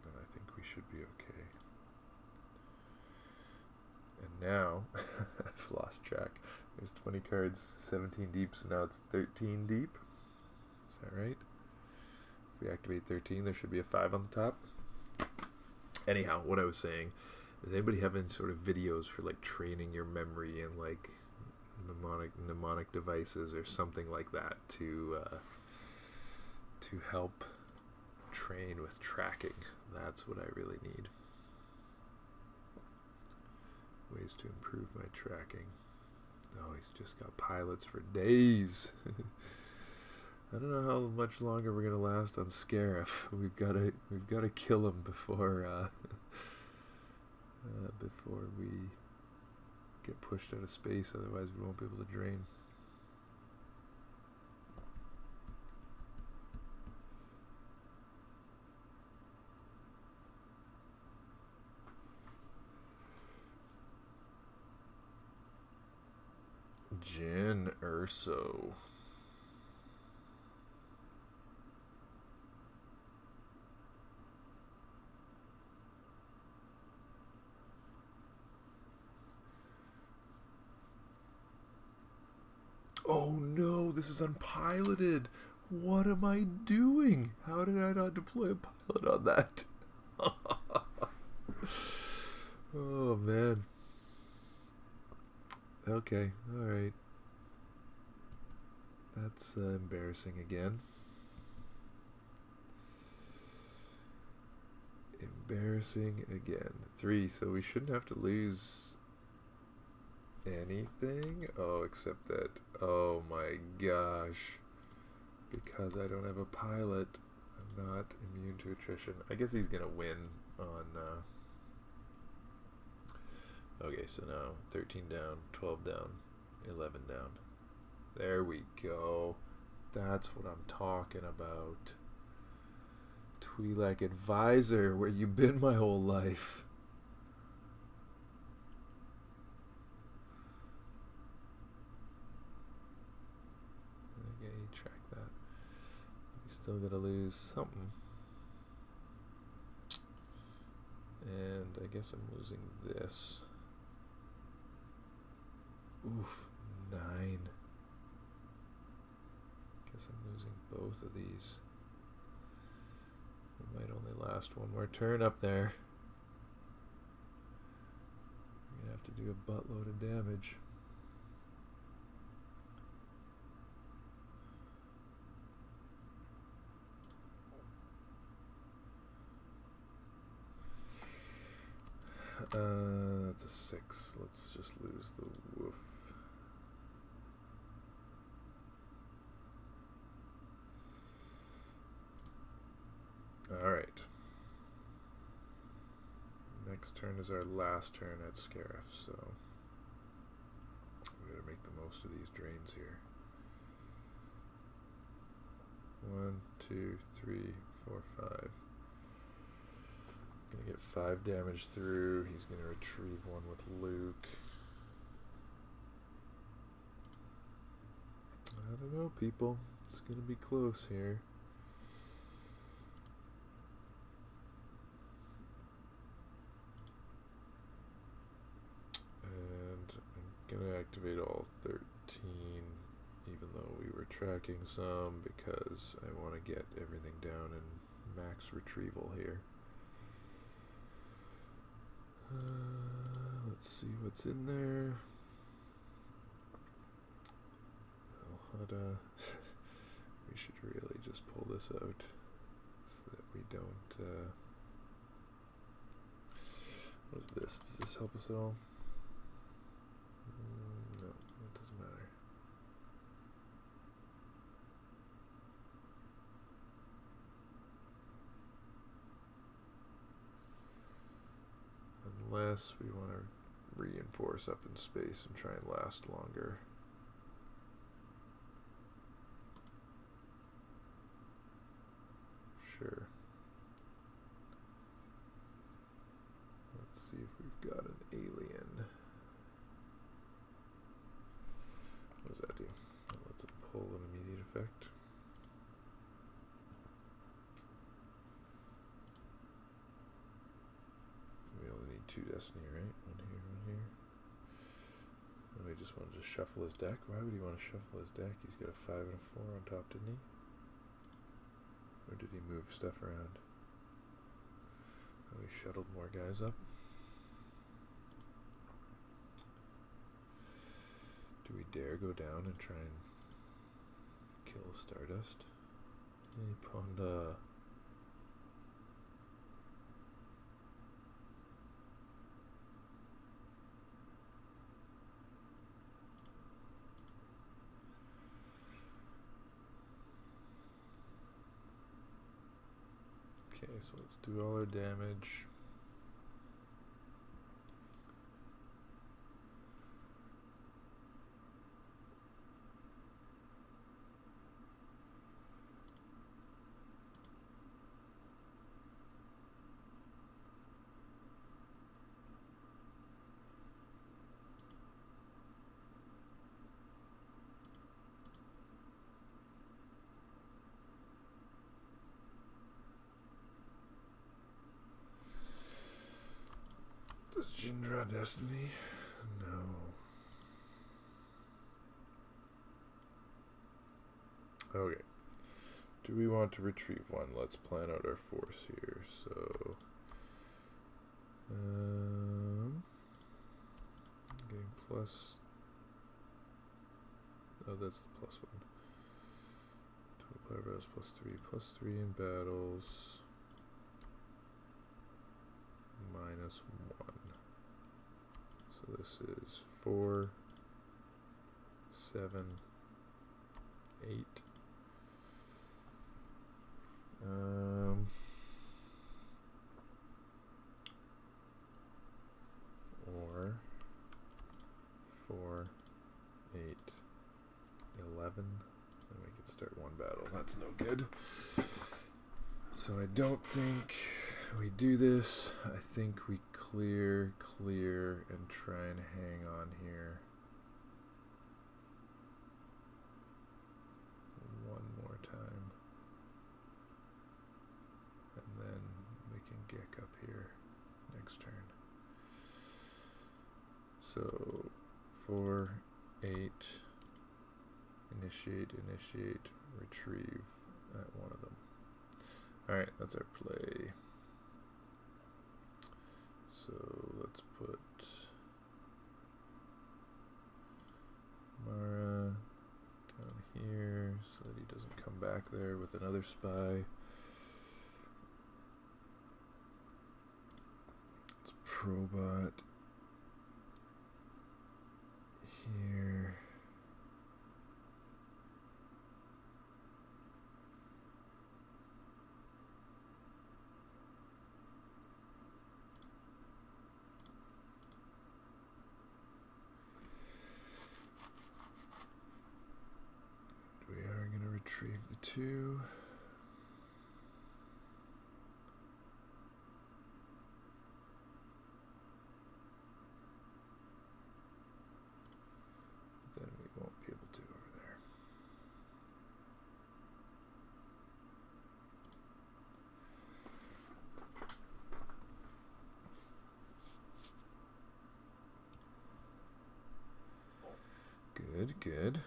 And I think we should be okay. And now, I've lost track. There's 20 cards, 17 deep, so now it's 13 deep. Is that right? If we activate 13, there should be a 5 on the top. Anyhow, what I was saying, does anybody have any sort of videos for like training your memory and like mnemonic devices or something like that to help train with tracking? That's what I really need. Ways to improve my tracking. Oh, he's just got pilots for days. I don't know how much longer we're gonna last on Scarif. We've got to kill him before before we get pushed out of space. Otherwise, we won't be able to drain. Jin Urso. Oh no, this is unpiloted. What am I doing? How did I not deploy a pilot on that? Oh man. Okay, alright. That's embarrassing again. Embarrassing again. 3, so we shouldn't have to lose anything. Oh, except that, oh my gosh. Because I don't have a pilot, I'm not immune to attrition. I guess he's gonna win on... Okay, so now 13 down, 12 down, 11 down. There we go. That's what I'm talking about. Twi'lek Advisor, where you been my whole life. Okay, track that. You still gotta lose something. And I guess I'm losing this. Oof, 9. Guess I'm losing both of these. We might only last one more turn up there. We're gonna have to do a buttload of damage. That's a 6. Let's just lose the woof. next turn is our last turn at Scarif, so we gotta make the most of these drains here. 1, 2, 3, 4, 5. Gonna get 5 damage through. He's gonna retrieve one with Luke. I don't know, people. It's gonna be close here. And I'm gonna activate all 13, even though we were tracking some, because I want to get everything down in max retrieval here. Let's see what's in there. We should really just pull this out so that we don't. What's this? Does this help us at all? No, it doesn't matter. Unless we want to reinforce up in space and try and last longer. Sure. Let's see if we've got an alien. What does that do? Well, let's pull an immediate effect. We only need 2 destiny, right? One here, one here. Oh, he just wanted to shuffle his deck. Why would he want to shuffle his deck? He's got a 5 and a 4 on top, didn't he? Or did he move stuff around? Oh, he shuttled more guys up. Do we dare go down and try and kill Stardust? Hey, Panda. Okay, so let's do all our damage. Does Jin draw Destiny? No. Okay. Do we want to retrieve one? Let's plan out our force here. So, getting plus. Oh, that's the plus one. Total player battles +3 in battles. -1. So this is 4, 7, 8. Or 4, 8, 11. Then we can start one battle. That's no good. So I don't think we do this. I think we clear, and try and hang on here. One more time. And then we can geck up here next turn. So 4, 8, initiate, retrieve at one of them. Alright, that's our play. So let's put Mara down here so that he doesn't come back there with another spy. Let's Probot here. retrieve the 2. Then we won't be able to over there. Good, good.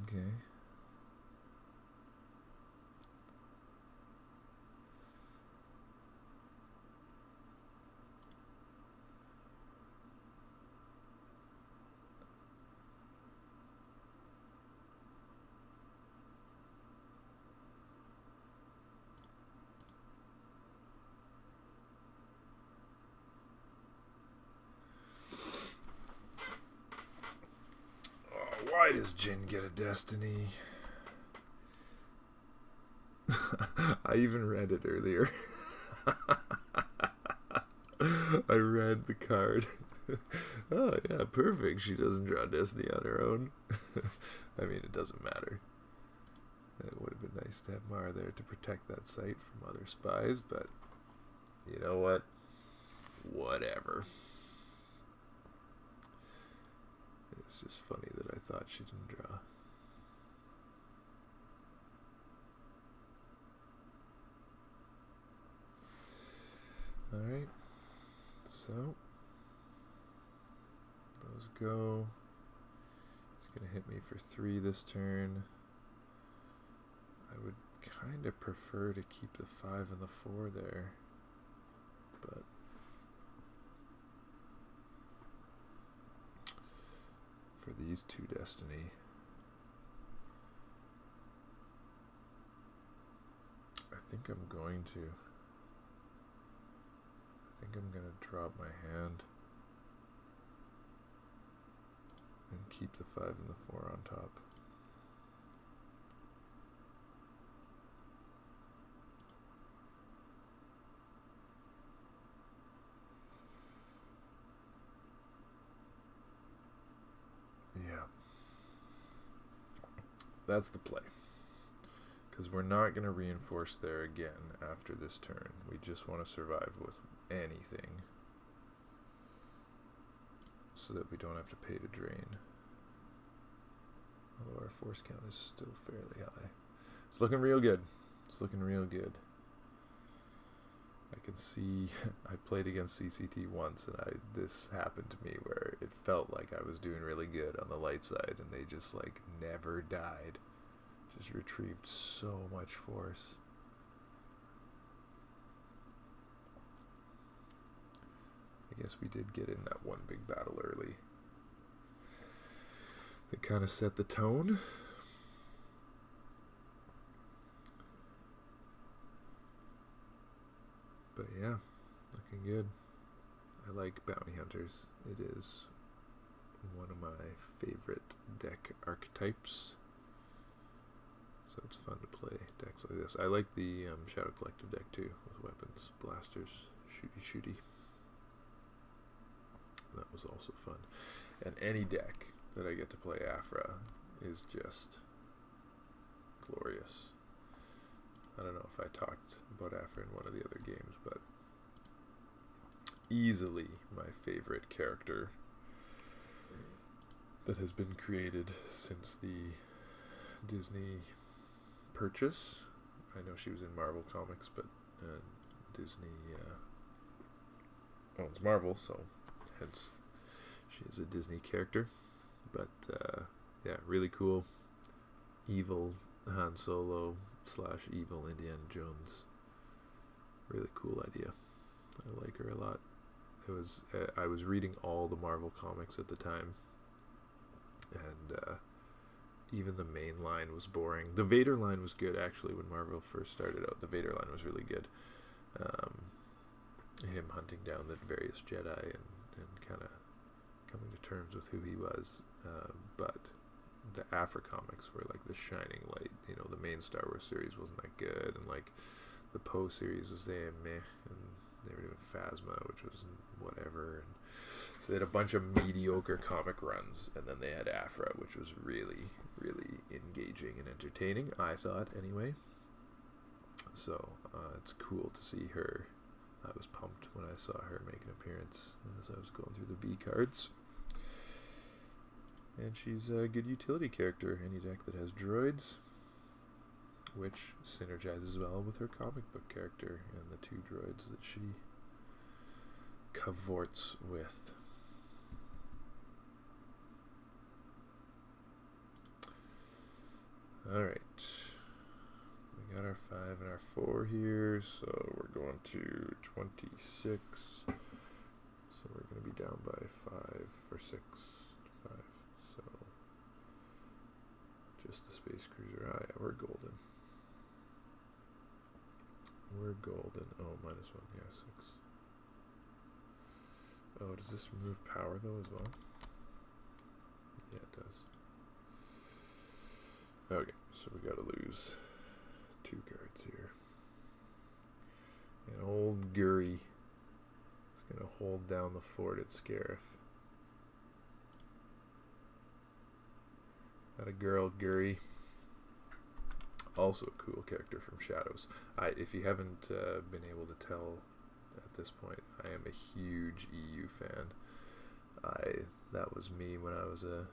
Okay. Why does Jin get a destiny? I even read it earlier. I read the card. Oh yeah, perfect. She doesn't draw destiny on her own. I mean, it doesn't matter. It would have been nice to have Mara there to protect that site from other spies, but you know what? Whatever. It's just funny that I thought she didn't draw. Alright, so those go. It's going to hit me for 3 this turn. I would kind of prefer to keep the 5 and the 4 there, but for these 2 destiny, I think I'm going to drop my hand and keep the 5 and the 4 on top. Yeah. That's the play. Because we're not going to reinforce there again after this turn. We just want to survive with anything so that we don't have to pay to drain. Although our force count is still fairly high. It's looking real good. It's looking real good. I can see, I played against CCT once and this happened to me where it felt like I was doing really good on the light side and they just like never died. Just retrieved so much force. I guess we did get in that one big battle early. That kind of set the tone. But yeah, looking good. I like bounty hunters. It is one of my favorite deck archetypes. So it's fun to play decks like this. I like the Shadow Collective deck too, with weapons, blasters, shooty. That was also fun. And any deck that I get to play Afra is just glorious. I don't know if I talked about Afra in one of the other games, but easily my favorite character that has been created since the Disney purchase. I know she was in Marvel Comics, but Disney owns Marvel, so hence she is a Disney character. But yeah, really cool. Evil Han Solo / evil Indiana Jones. Really cool idea. I like her a lot. It was I was reading all the Marvel comics at the time, and even the main line was boring. The Vader line was good, actually, when Marvel first started out. The Vader line was really good. Him hunting down the various Jedi and kind of coming to terms with who he was. But the Afra comics were like the shining light. You know, the main Star Wars series wasn't that good, and like the Poe series was meh, and they were doing Phasma, which was whatever. And so they had a bunch of mediocre comic runs, and then they had Aphra, which was really, really engaging and entertaining, I thought, anyway. So it's cool to see her. I was pumped when I saw her make an appearance as I was going through the V cards. And she's a good utility character, any deck that has droids, which synergizes well with her comic book character and the 2 droids that she cavorts with. Alright, we got our 5 and our 4 here, so we're going to 26, so we're going to be down by 5 or 6 to 5, so just the Space Cruiser. Ah, yeah, we're golden. We're golden. Oh, -1, yeah, 6. Oh, does this remove power though as well? Yeah, it does. Okay, so we gotta lose 2 cards here. And old Guri is gonna hold down the fort at Scarif. Not a girl, Guri. Also a cool character from Shadows. If you haven't been able to tell at this point, I am a huge EU fan. That was me when I was a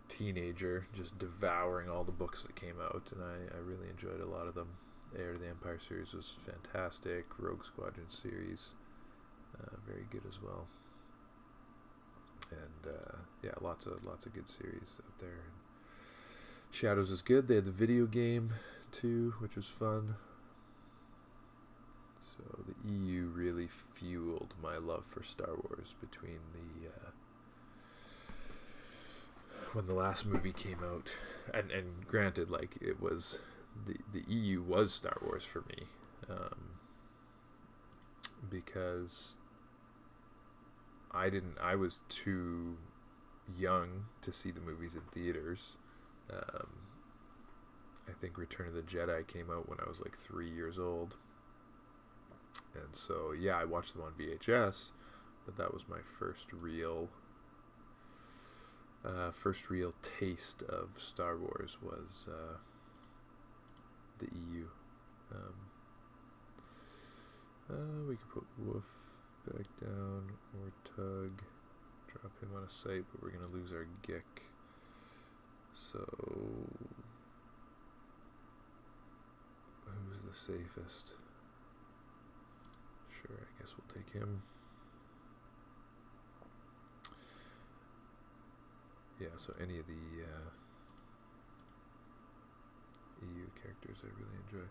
teenager, just devouring all the books that came out, and I really enjoyed a lot of them. Heir to the Empire series was fantastic. Rogue Squadron series, very good as well. And yeah, lots of good series out there. Shadows is good. They had the video game too, which was fun. So the EU really fueled my love for Star Wars between the when the last movie came out, and granted, like, it was the EU was Star Wars for me, because I was too young to see the movies in theaters. I think Return of the Jedi came out when I was like 3 years old, and so yeah, I watched them on VHS, but that was my first real taste of Star Wars was the EU. We could put Wolf back down, or Tug, drop him on a site, but we're going to lose our Gick. So, who's the safest? Sure, I guess we'll take him. Yeah, so any of the EU characters I really enjoy.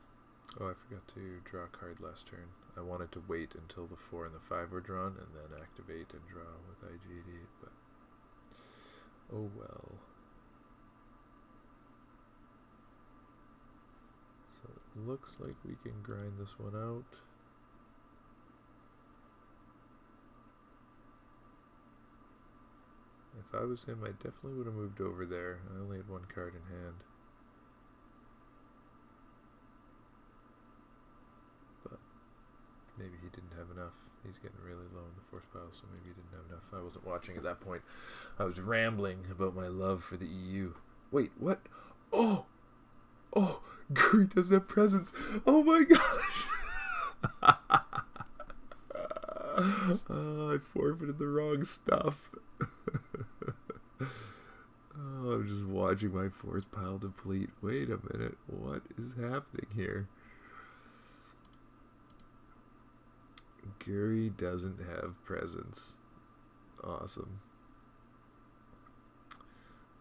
Oh, I forgot to draw a card last turn. I wanted to wait until the 4 and the 5 were drawn and then activate and draw with IG88, but oh well. So it looks like we can grind this one out. If I was him, I definitely would have moved over there. I only had 1 card in hand. But maybe he didn't have enough. He's getting really low in the force pile, so maybe he didn't have enough. I wasn't watching at that point. I was rambling about my love for the EU. Wait, what? Oh! Oh! Guri doesn't have presents! Oh my gosh! I forfeited the wrong stuff. Oh, I'm just watching my force pile deplete. Wait a minute. What is happening here? Guri doesn't have presents. Awesome.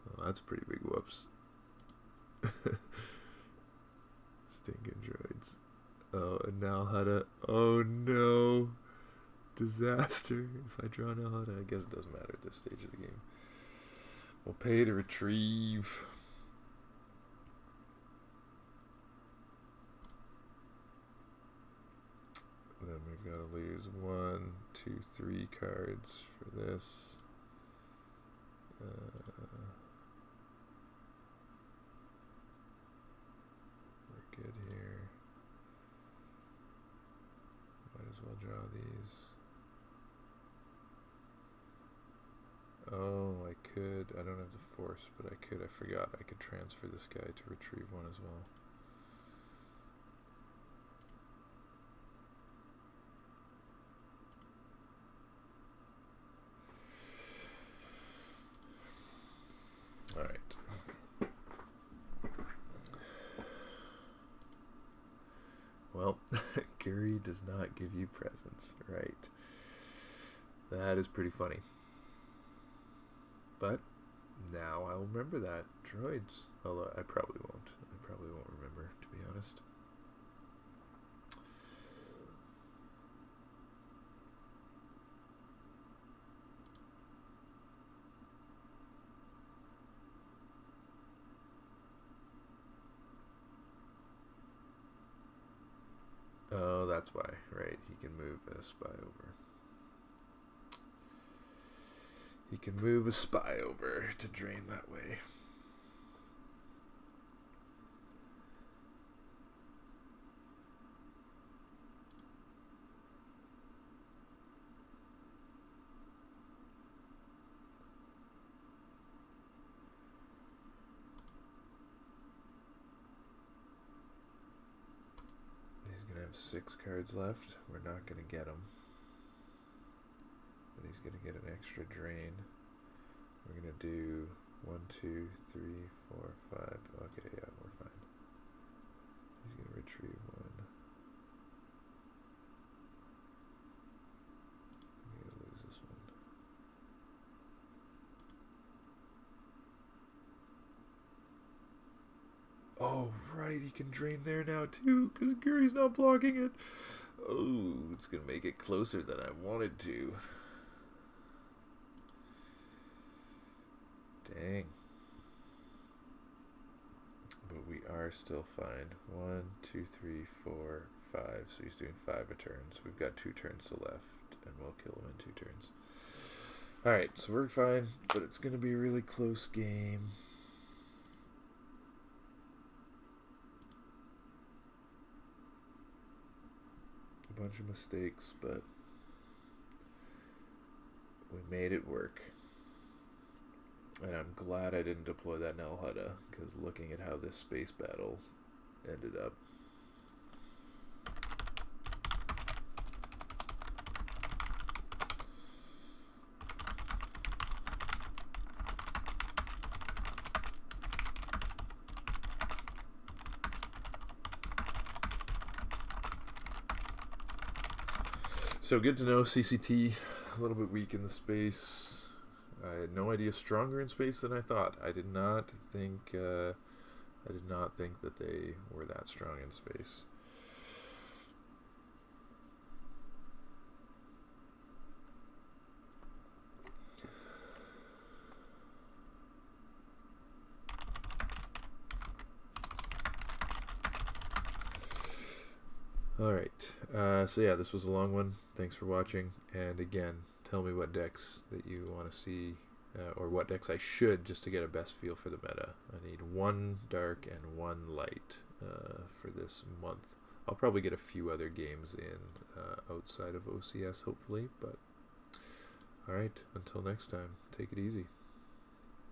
Well, that's a pretty big whoops. Stinking droids. Oh, and Nalhada. Oh no. Disaster. If I draw Nalhada, I guess it doesn't matter at this stage of the game. We'll pay to retrieve. Then we've got to lose 1, 2, 3 cards for this. We're good here. Might as well draw these. Oh, I could. I don't have the force, but I could. I forgot. I could transfer this guy to retrieve one as well. All right. Well, Guri does not give you presents, right? That is pretty funny. But now I'll remember that. Droids. Although I probably won't. I probably won't remember, to be honest. Oh, that's why, right? He can move a spy over. He can move a spy over to drain that way. He's going to have 6 cards left. We're not going to get him. But he's going to get an extra drain. We're going to do 1, 2, 3, 4, 5. Okay, yeah, we're fine. He's going to retrieve 1. I'm going to lose this one. Oh, right, he can drain there now too, because Guri's not blocking it. Oh, it's going to make it closer than I wanted to. Dang. But we are still fine. 1, 2, 3, 4, 5. So he's doing 5 a turn. So we've got 2 turns to left, and we'll kill him in 2 turns. Alright, so we're fine, but it's going to be a really close game. A bunch of mistakes, but we made it work. And I'm glad I didn't deploy that Nal Hutta, because looking at how this space battle ended up. So good to know CCT, a little bit weak in the space. I had no idea stronger in space than I thought. I did not think that they were that strong in space. Alright, so yeah, this was a long one. Thanks for watching, and again, tell me what decks that you want to see, or what decks I should, just to get a best feel for the meta. I need 1 dark and 1 light for this month. I'll probably get a few other games in outside of OCS, hopefully, but alright, until next time, take it easy.